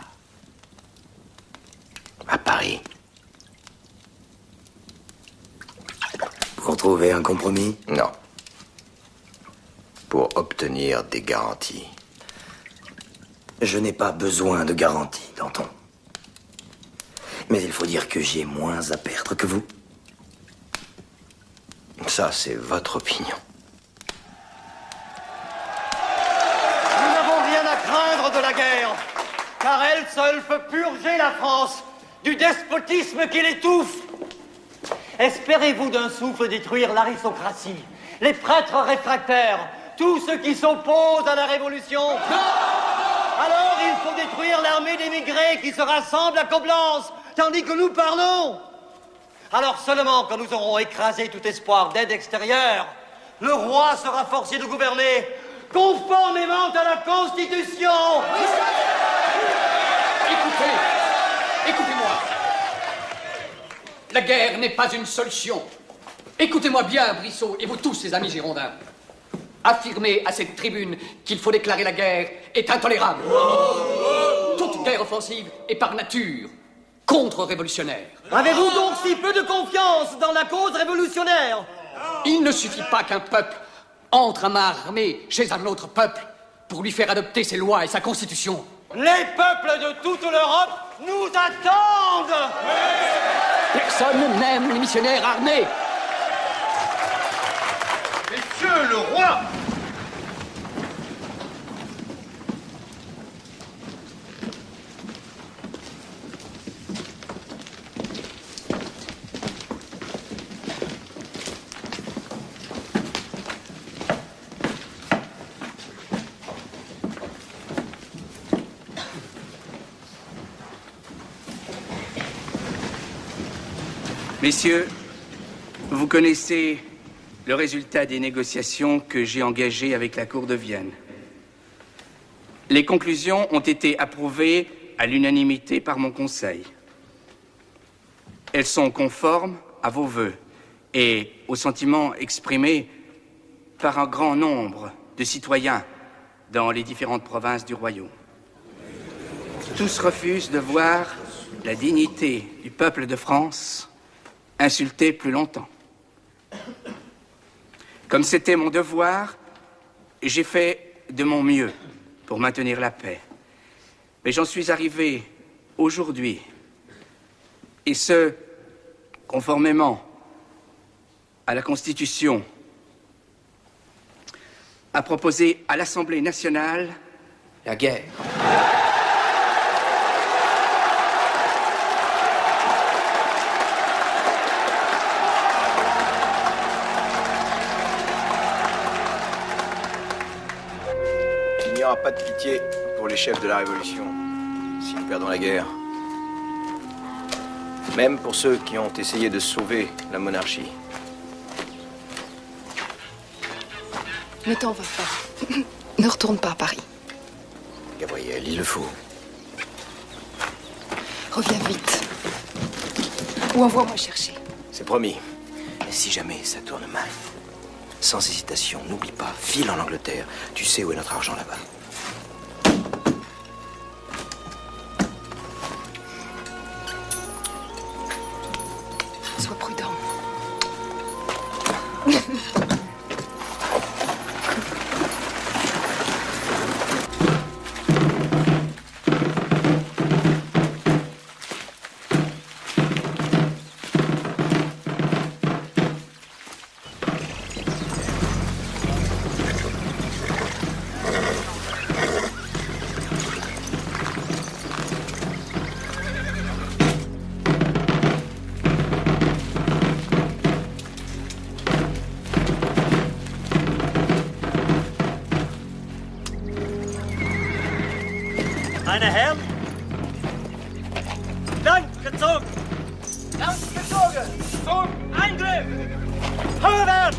À Paris. Pour trouver un compromis? Non. Pour obtenir des garanties. Je n'ai pas besoin de garanties, Danton. Mais il faut dire que j'ai moins à perdre que vous. Ça, c'est votre opinion. Nous n'avons rien à craindre de la guerre, car elle seule peut purger la France du despotisme qui l'étouffe. Espérez-vous d'un souffle détruire l'aristocratie, les prêtres réfractaires, tous ceux qui s'opposent à la révolution? Alors il faut détruire l'armée d'émigrés qui se rassemble à Coblence, tandis que nous parlons. Alors seulement quand nous aurons écrasé tout espoir d'aide extérieure, le roi sera forcé de gouverner conformément à la Constitution. Écoutez-moi. La guerre n'est pas une solution. Écoutez-moi bien, Brissot, et vous tous, les amis girondins. Affirmer à cette tribune qu'il faut déclarer la guerre est intolérable. Toute guerre offensive est par nature contre-révolutionnaire. Avez-vous donc si peu de confiance dans la cause révolutionnaire? Il ne suffit pas qu'un peuple entre à main armée chez un autre peuple pour lui faire adopter ses lois et sa constitution. Les peuples de toute l'Europe nous attendent. Personne n'aime les missionnaires armés. Monsieur le roi! Messieurs, vous connaissez le résultat des négociations que j'ai engagées avec la Cour de Vienne. Les conclusions ont été approuvées à l'unanimité par mon Conseil. Elles sont conformes à vos vœux et aux sentiments exprimés par un grand nombre de citoyens dans les différentes provinces du royaume. Tous refusent de voir la dignité du peuple de France insultée plus longtemps. Comme c'était mon devoir, j'ai fait de mon mieux pour maintenir la paix. Mais j'en suis arrivé aujourd'hui, et ce, conformément à la Constitution, à proposer à l'Assemblée nationale la guerre. aura pas de pitié pour les chefs de la Révolution si nous perdons la guerre. Même pour ceux qui ont essayé de sauver la monarchie. Ne t'en va pas. Ne retourne pas à Paris. Gabriel, il le faut. Reviens vite. Ou envoie-moi chercher. C'est promis. Et si jamais ça tourne mal, sans hésitation, n'oublie pas, file en Angleterre. Tu sais où est notre argent là-bas. Sois prudent. Meine Herren, Dank gezogen! Dank gezogen! Zum Angriff! Vorwärts!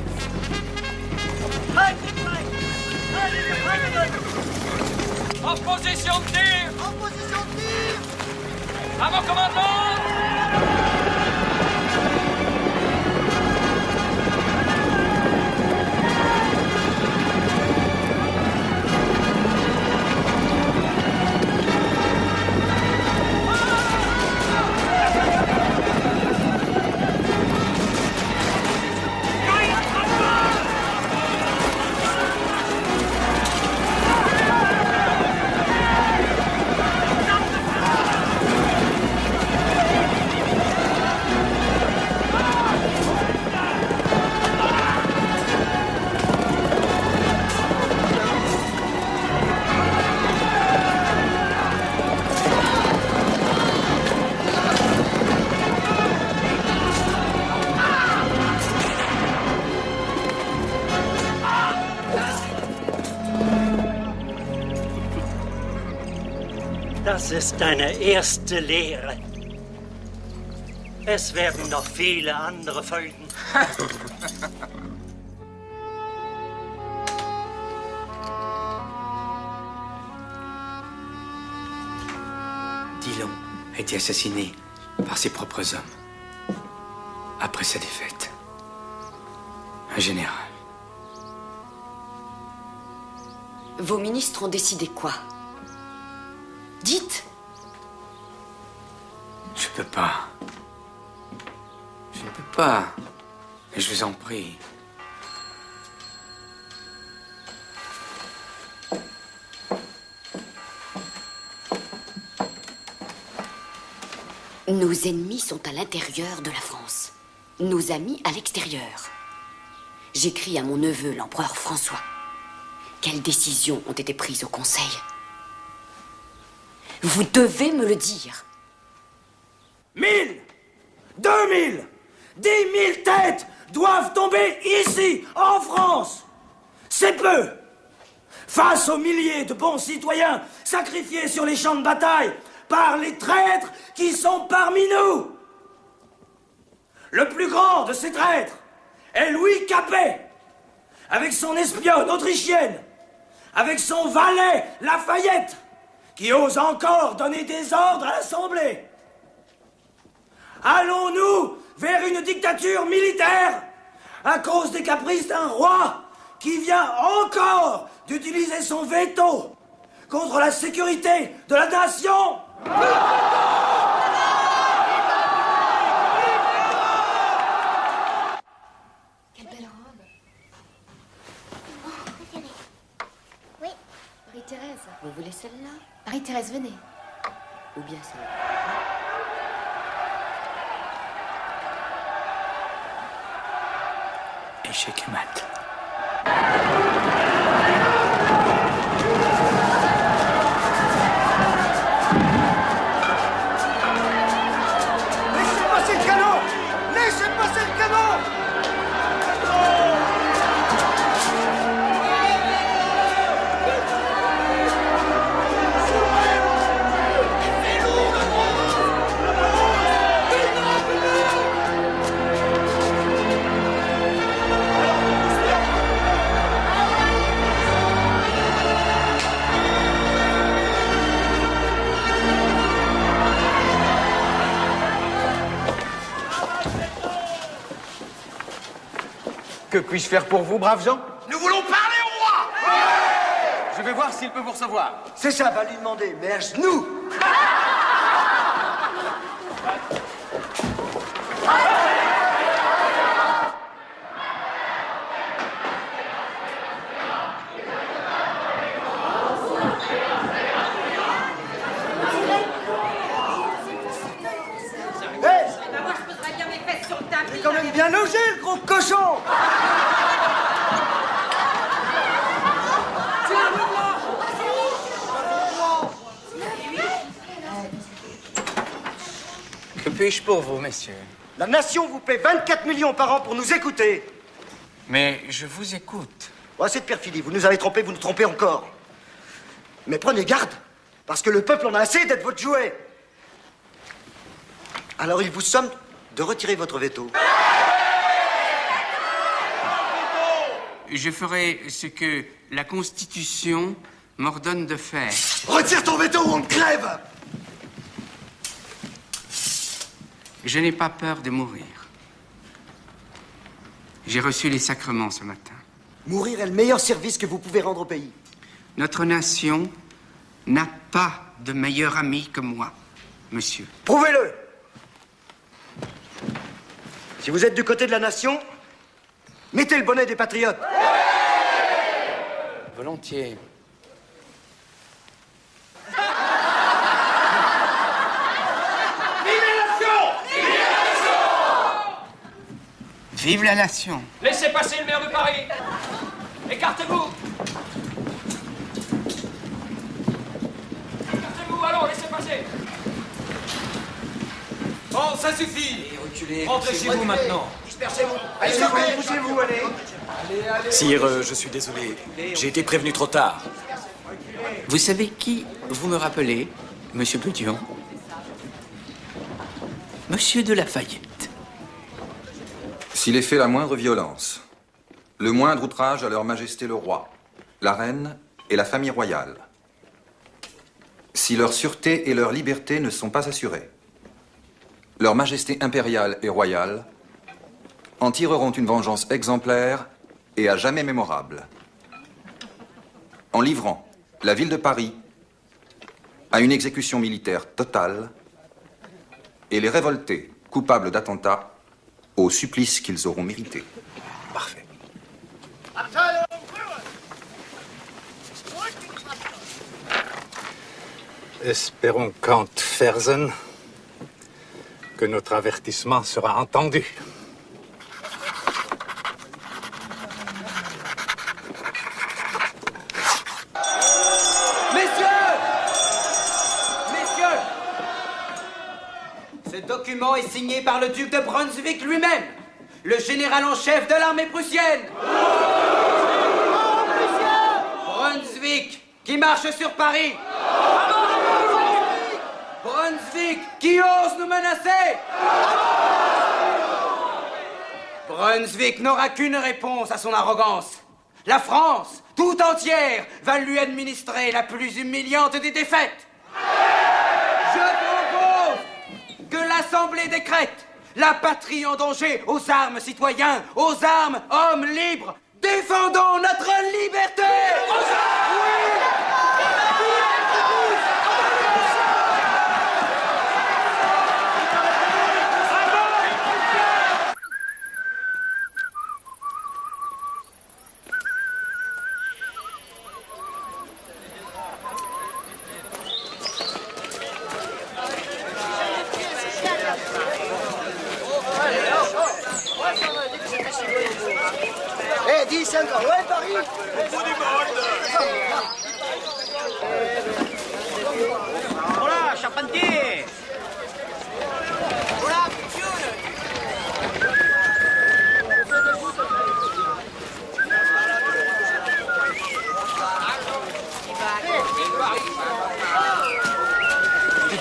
Halt die Flank! Halt die Gefangenen! En position de tir! En position de tir! À vos commandements! Das ist deine erste Lehre. Es werden noch viele andere folgen. Dillon a été assassiné par ses propres hommes. Après sa défaite. Un général. Vos ministres ont décidé quoi? Dites. Je peux pas. Je ne peux pas. Je vous en prie. Nos ennemis sont à l'intérieur de la France. Nos amis à l'extérieur. J'écris à mon neveu, l'empereur François. Quelles décisions ont été prises au Conseil? Vous devez me le dire. 1000, 2000, 10 000 têtes doivent tomber ici, en France. C'est peu. Face aux milliers de bons citoyens sacrifiés sur les champs de bataille par les traîtres qui sont parmi nous. Le plus grand de ces traîtres est Louis Capet, avec son espionne autrichienne, avec son valet Lafayette, qui ose encore donner des ordres à l'Assemblée. Allons-nous vers une dictature militaire à cause des caprices d'un roi qui vient encore d'utiliser son veto contre la sécurité de la nation? Quelle belle robe. Oui. Marie-Thérèse. Vous voulez celle-là? Marie-Thérèse, venez. Ou bien celle-là? Échec et mat. Laissez passer le canon! Laissez passer le canon! Que puis-je faire pour vous, braves gens? Nous voulons parler au roi! Je vais voir s'il peut vous recevoir. C'est ça, va lui demander, mais à genoux! Moi, je poserais bien mes fesses sur le tapis. T'es quand même bien logé, le gros cochon! Que puis-je pour vous, messieurs? La nation vous paie 24 millions par an pour nous écouter. Mais je vous écoute. Oh, c'est de perfidie. Vous nous avez trompés, vous nous trompez encore. Mais prenez garde, parce que le peuple en a assez d'être votre jouet. Alors il vous somme de retirer votre veto. Je ferai ce que la Constitution m'ordonne de faire. Retire ton veto ou on te crève! Je n'ai pas peur de mourir. J'ai reçu les sacrements ce matin. Mourir est le meilleur service que vous pouvez rendre au pays. Notre nation n'a pas de meilleur ami que moi, monsieur. Prouvez-le! Si vous êtes du côté de la nation, mettez le bonnet des patriotes. Volontiers. Vive la nation! Laissez passer le maire de Paris. Écartez-vous. Écartez-vous, allons, laissez passer. Bon, ça suffit. Rentrez chez vous maintenant. Dispersez-vous. Allez, bougez-vous, allez. Sire, je suis désolé. J'ai été prévenu trop tard. Vous savez qui vous me rappelez, monsieur Pétion? Monsieur de Lafayette. S'il est fait la moindre violence, le moindre outrage à leur majesté le roi, la reine et la famille royale, si leur sûreté et leur liberté ne sont pas assurées, leur majesté impériale et royale en tireront une vengeance exemplaire et à jamais mémorable, en livrant la ville de Paris à une exécution militaire totale et les révoltés coupables d'attentats au supplice qu'ils auront mérité. Parfait. Espérons, Comte Fersen, que notre avertissement sera entendu. Ce document est signé par le duc de Brunswick lui-même, le général en chef de l'armée prussienne. Brunswick, qui marche sur Paris. Brunswick, qui ose nous menacer. Brunswick n'aura qu'une réponse à son arrogance. La France, tout entière, va lui administrer la plus humiliante des défaites. Je propose que l'Assemblée décrète la patrie en danger, aux armes citoyens, aux armes hommes libres. Défendons notre liberté. Eh, 10 encore, ouais, Paris. Au bout du monde. Voilà, charpentier. Voilà,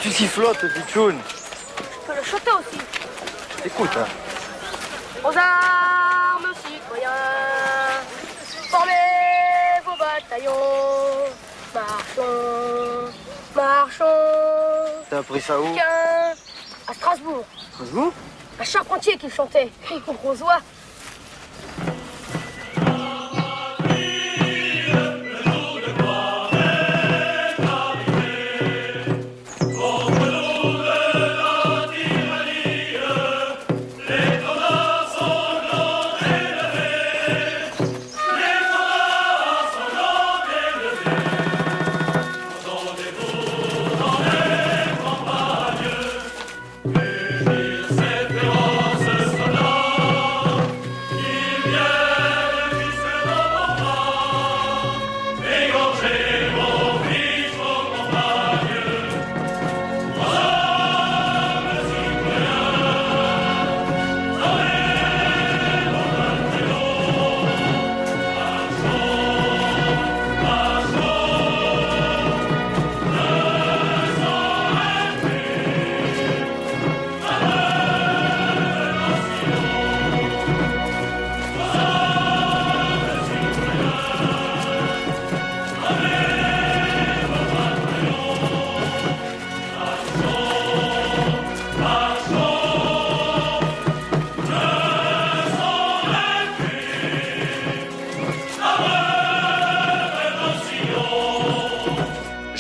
Tu sifflotes, Pichoun. Je peux le chanter aussi. Écoute, hein. Aux armes, citoyens, formez vos bataillons. Marchons, marchons. T'as appris ça où? Tiens, à Strasbourg. Strasbourg? Un charpentier qui chantait. Aux oies.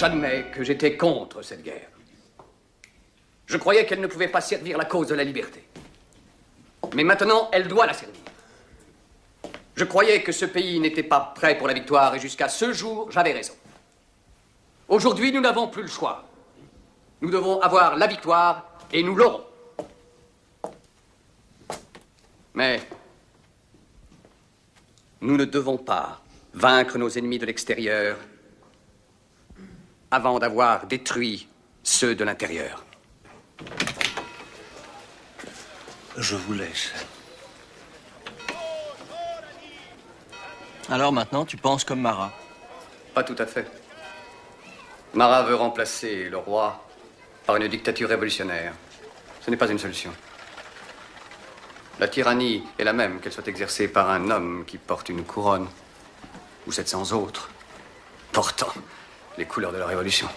J'admets que j'étais contre cette guerre. Je croyais qu'elle ne pouvait pas servir la cause de la liberté. Mais maintenant, elle doit la servir. Je croyais que ce pays n'était pas prêt pour la victoire et jusqu'à ce jour, j'avais raison. Aujourd'hui, nous n'avons plus le choix. Nous devons avoir la victoire et nous l'aurons. Mais nous ne devons pas vaincre nos ennemis de l'extérieur avant d'avoir détruit ceux de l'intérieur. Je vous laisse. Alors maintenant, tu penses comme Marat? Pas tout à fait. Marat veut remplacer le roi par une dictature révolutionnaire. Ce n'est pas une solution. La tyrannie est la même, qu'elle soit exercée par un homme qui porte une couronne ou 700 autres portant les couleurs de la Révolution.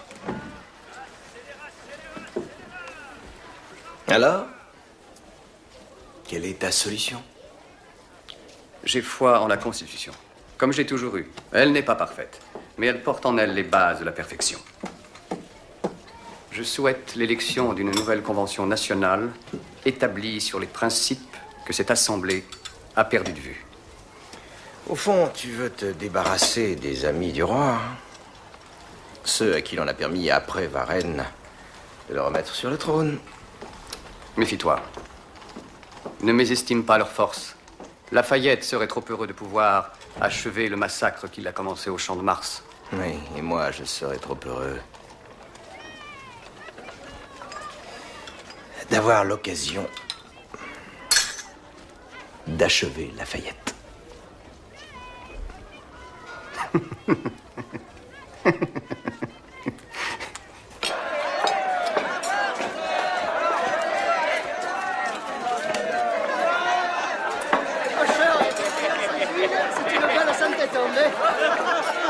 Alors? Quelle est ta solution? J'ai foi en la Constitution, comme j'ai toujours eu. Elle n'est pas parfaite, mais elle porte en elle les bases de la perfection. Je souhaite l'élection d'une nouvelle convention nationale établie sur les principes que cette Assemblée a perdus de vue. Au fond, tu veux te débarrasser des amis du roi, hein? Ceux à qui l'on a permis, après Varennes, de le remettre sur le trône. Méfie-toi. Ne mésestime pas leur force. Lafayette serait trop heureux de pouvoir achever le massacre qu'il a commencé au Champ de Mars. Oui, et moi, je serais trop heureux d'avoir l'occasion d'achever Lafayette.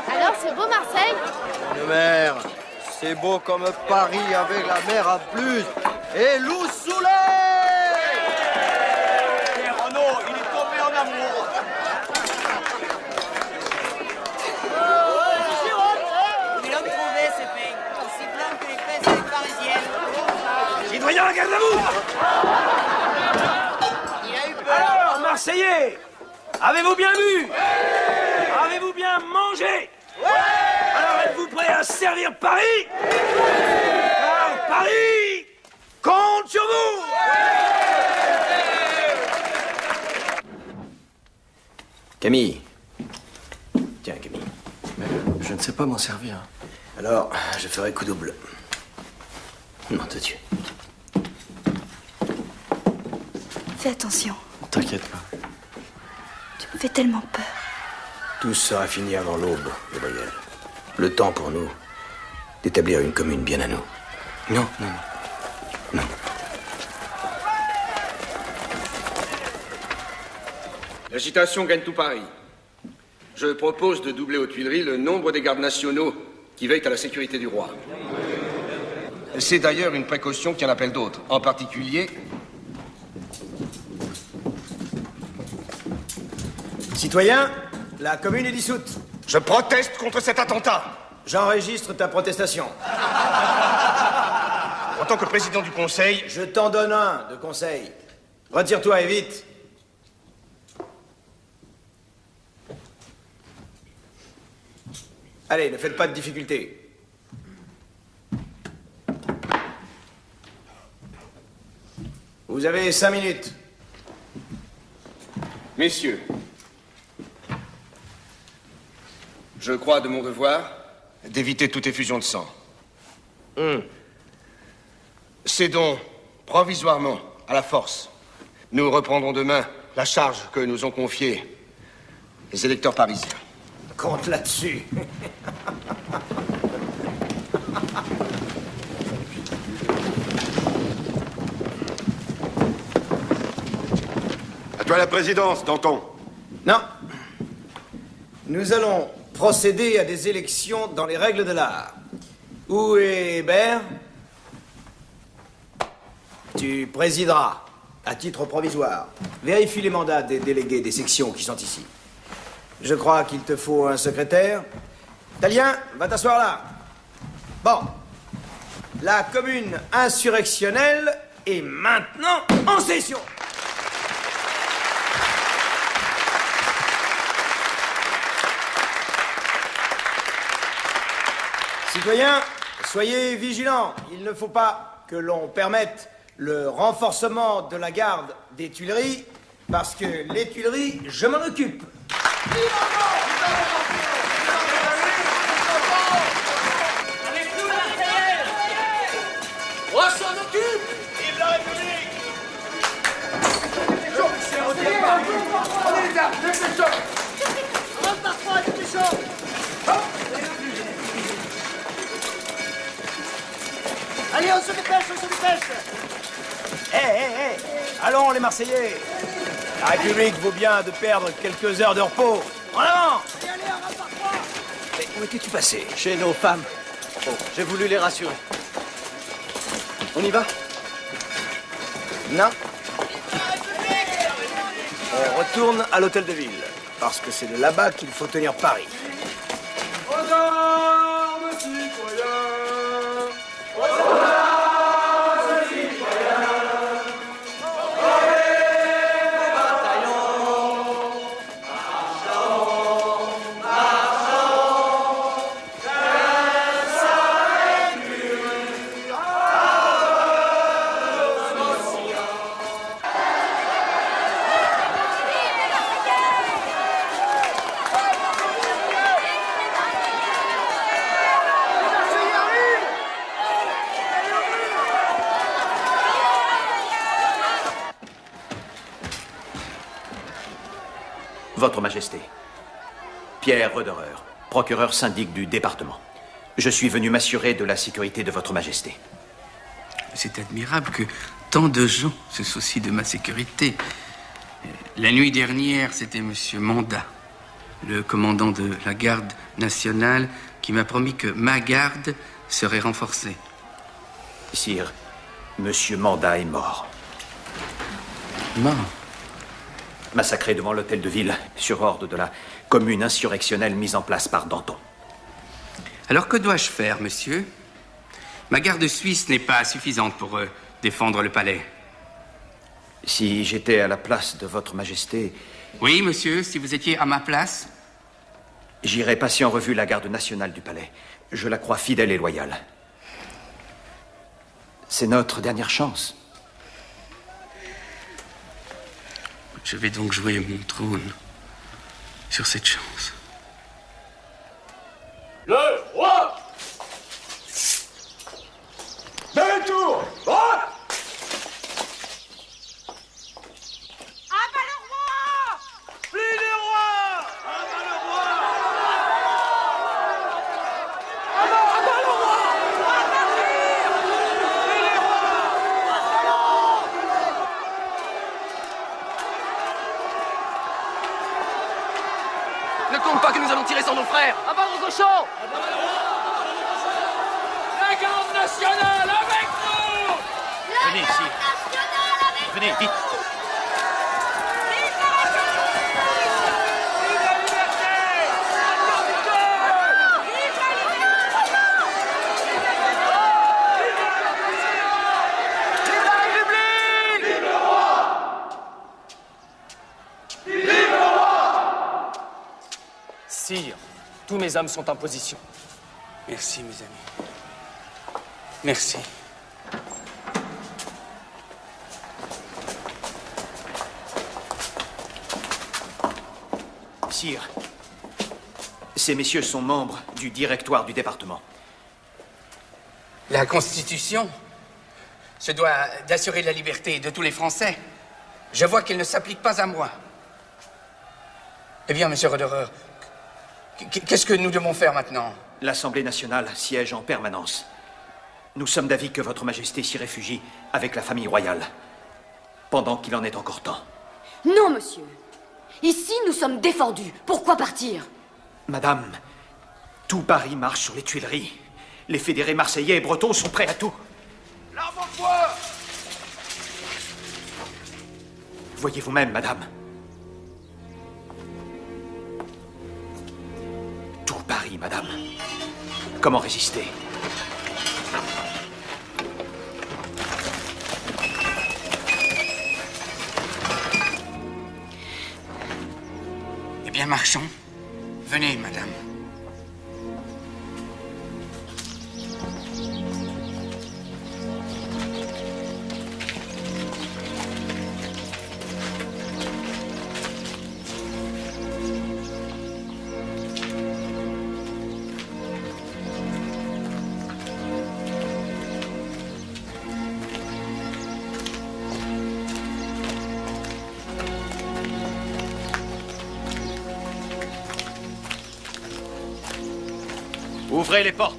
Alors, c'est beau Marseille? Une mer, c'est beau comme Paris avec la mer en plus. Et Lou Soulet! Et Renaud, il est tombé en amour. Ils l'ont trouvé, ce pays. Aussi blanc que les fesses des Parisiennes. Citoyens, gardez-vous! Il a eu peur. Alors, Marseillais, avez-vous bien bu? Avez-vous bien mangé? Alors, êtes-vous prêts à servir Paris? Car Paris compte sur vous! Camille. Tiens, Camille. Mais je ne sais pas m'en servir. Alors, je ferai coup double. Nom de Dieu. Fais attention. T'inquiète pas. Tu me fais tellement peur. Tout sera fini avant l'aube, Gabriel. Le temps pour nous d'établir une commune bien à nous. Non. L'agitation gagne tout Paris. Je propose de doubler aux Tuileries le nombre des gardes nationaux qui veillent à la sécurité du roi. C'est d'ailleurs une précaution qui en appelle d'autres. En particulier... Citoyens, la commune est dissoute. Je proteste contre cet attentat. J'enregistre ta protestation. En tant que président du conseil... Je t'en donne un de conseil. Retire-toi et vite. Allez, ne faites pas de difficultés. Vous avez 5 minutes. Messieurs, Je crois de mon devoir d'éviter toute effusion de sang. Cédons provisoirement à la force. Nous reprendrons demain la charge que nous ont confiée les électeurs parisiens. Compte là-dessus. À toi la présidence, Danton. Non. Nous allons procéder à des élections dans les règles de l'art. Où est Hébert? Tu présideras, à titre provisoire. Vérifie les mandats des délégués des sections qui sont ici. Je crois qu'il te faut un secrétaire. Talien, va t'asseoir là. Bon. La commune insurrectionnelle est maintenant en session. Citoyens, soyez vigilants. Il ne faut pas que l'on permette le renforcement de la garde des Tuileries, parce que les Tuileries, je m'en occupe. On s'en occupe. Vive la République. On est là, dépêchons. Rentre par trois, dépêchons. Allez, on se dépêche, on se dépêche. Hé. Allons, les Marseillais. La République vaut bien de perdre quelques heures de repos. En avant. Allez, on rentre par trois. Mais où étais-tu passé? Chez nos femmes. Bon, j'ai voulu les rassurer. On y va? Non. On retourne à l'hôtel de ville, parce que c'est de là-bas qu'il faut tenir Paris. Aux armes, citoyens. Aux armes, citoyens. Votre Majesté, Pierre Roederer, procureur syndic du département. Je suis venu m'assurer de la sécurité de Votre Majesté. C'est admirable que tant de gens se soucient de ma sécurité. La nuit dernière, c'était Monsieur Mandat, le commandant de la garde nationale, qui m'a promis que ma garde serait renforcée. Sire, Monsieur Mandat est mort. Mort? Massacré devant l'hôtel de ville, sur ordre de la commune insurrectionnelle mise en place par Danton. Alors que dois-je faire, monsieur? Ma garde suisse n'est pas suffisante pour défendre le palais. Si j'étais à la place de Votre Majesté... Oui, monsieur, si vous étiez à ma place? J'irais passer en revue la garde nationale du palais. Je la crois fidèle et loyale. C'est notre dernière chance. Je vais donc jouer mon trône sur cette chance. Le roi. Bel tour. Roi. Ah bah le roi. Plus le roi. Ah bah le roi. Ah bah le roi. Ne compte pas que nous allons tirer sur nos frères. Ah bah le cochon. La garde nationale avec nous. Venez ici. Venez, vite. Sire, tous mes hommes sont en position. Merci, mes amis. Merci. Sire, Ces messieurs sont membres du directoire du département. La Constitution se doit d'assurer la liberté de tous les Français. Je vois qu'elle ne s'applique pas à moi. Eh bien, monsieur Roderer, qu'est-ce que nous devons faire maintenant? L'Assemblée nationale siège en permanence. Nous sommes d'avis que votre majesté s'y réfugie avec la famille royale, pendant qu'il en est encore temps. Non, monsieur. Ici, nous sommes défendus. Pourquoi partir? Madame, tout Paris marche sur les Tuileries. Les fédérés marseillais et bretons sont prêts à tout. L'arme au poing! Voyez vous-même, madame. Tout Paris, madame. Comment résister? Eh bien, marchons. Venez, madame. Ouvrez les portes.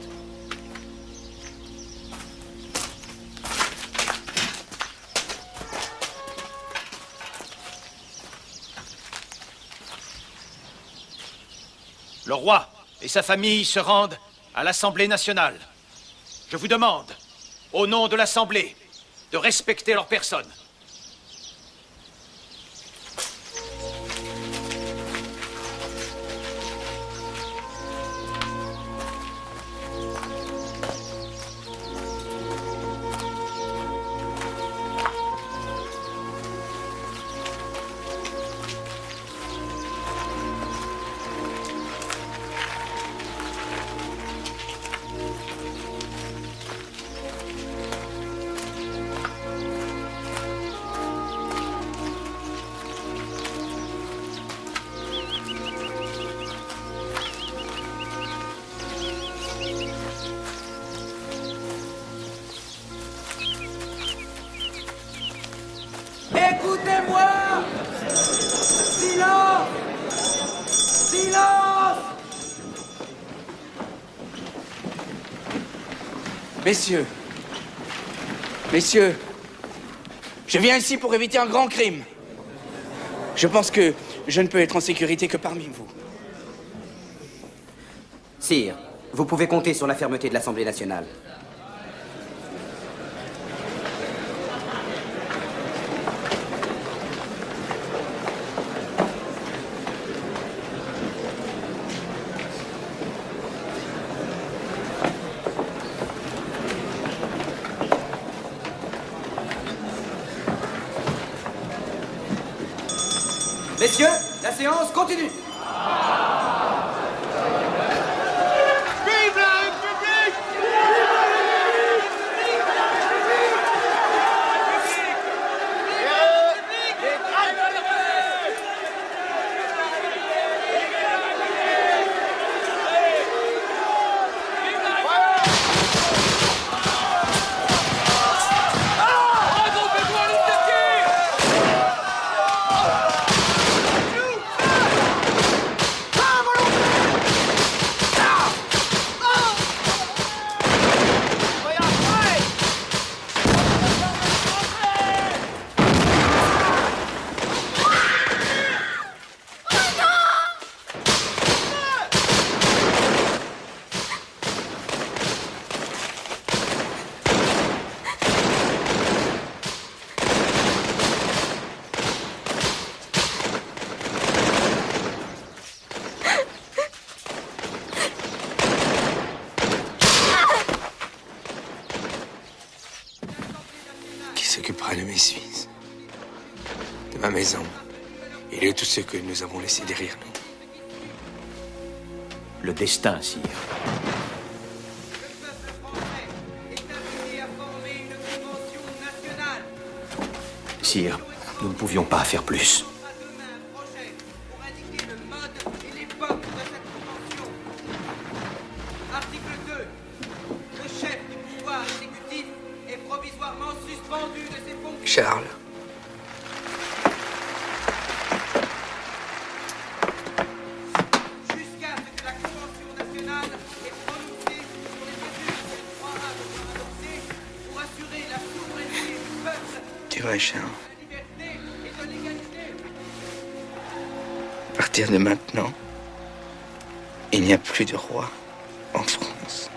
Le roi et sa famille se rendent à l'Assemblée nationale. Je vous demande, au nom de l'Assemblée, de respecter leur personne. Écoutez-moi! Silence! Silence! Messieurs, je viens ici pour éviter un grand crime. Je pense que je ne peux être en sécurité que parmi vous. Sire, vous pouvez compter sur la fermeté de l'Assemblée nationale. Messieurs, la séance continue. Vive la République! S'occupera de mes Suisses, de ma maison et de tout ce que nous avons laissé derrière nous. Le destin, sire. Sire, nous ne pouvions pas faire plus. vrai, Charles. À partir de maintenant, il n'y a plus de roi en France.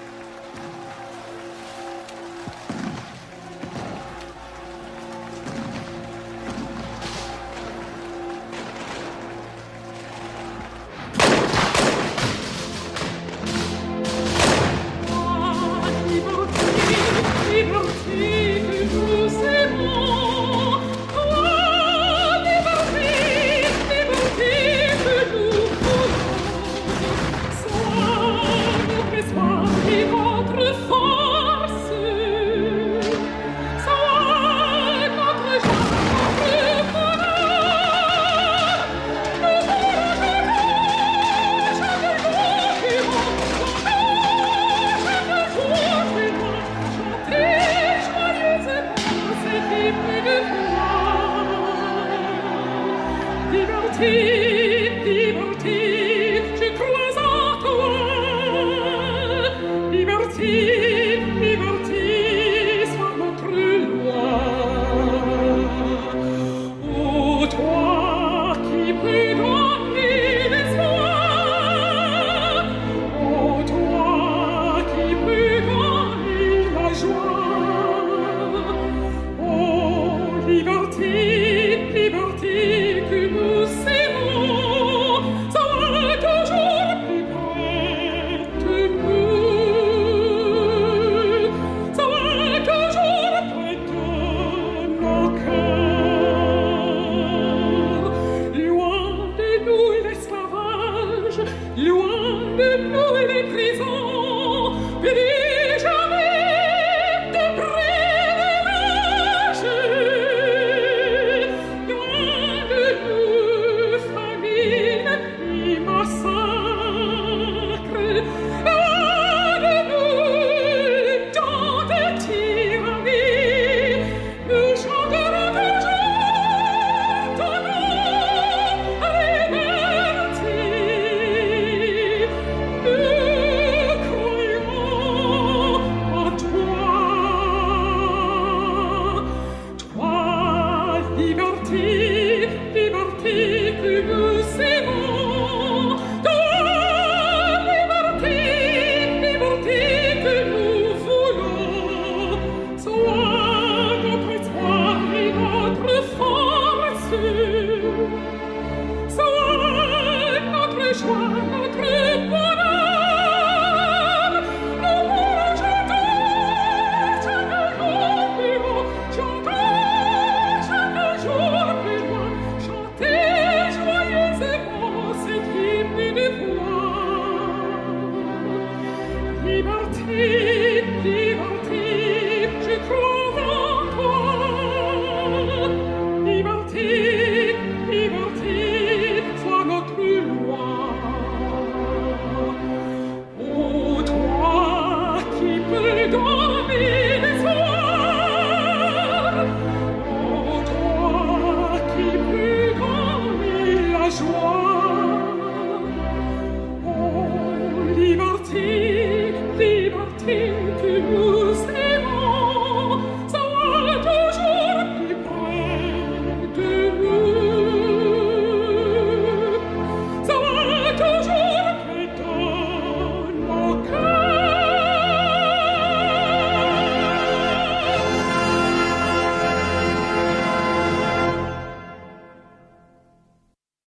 Joie.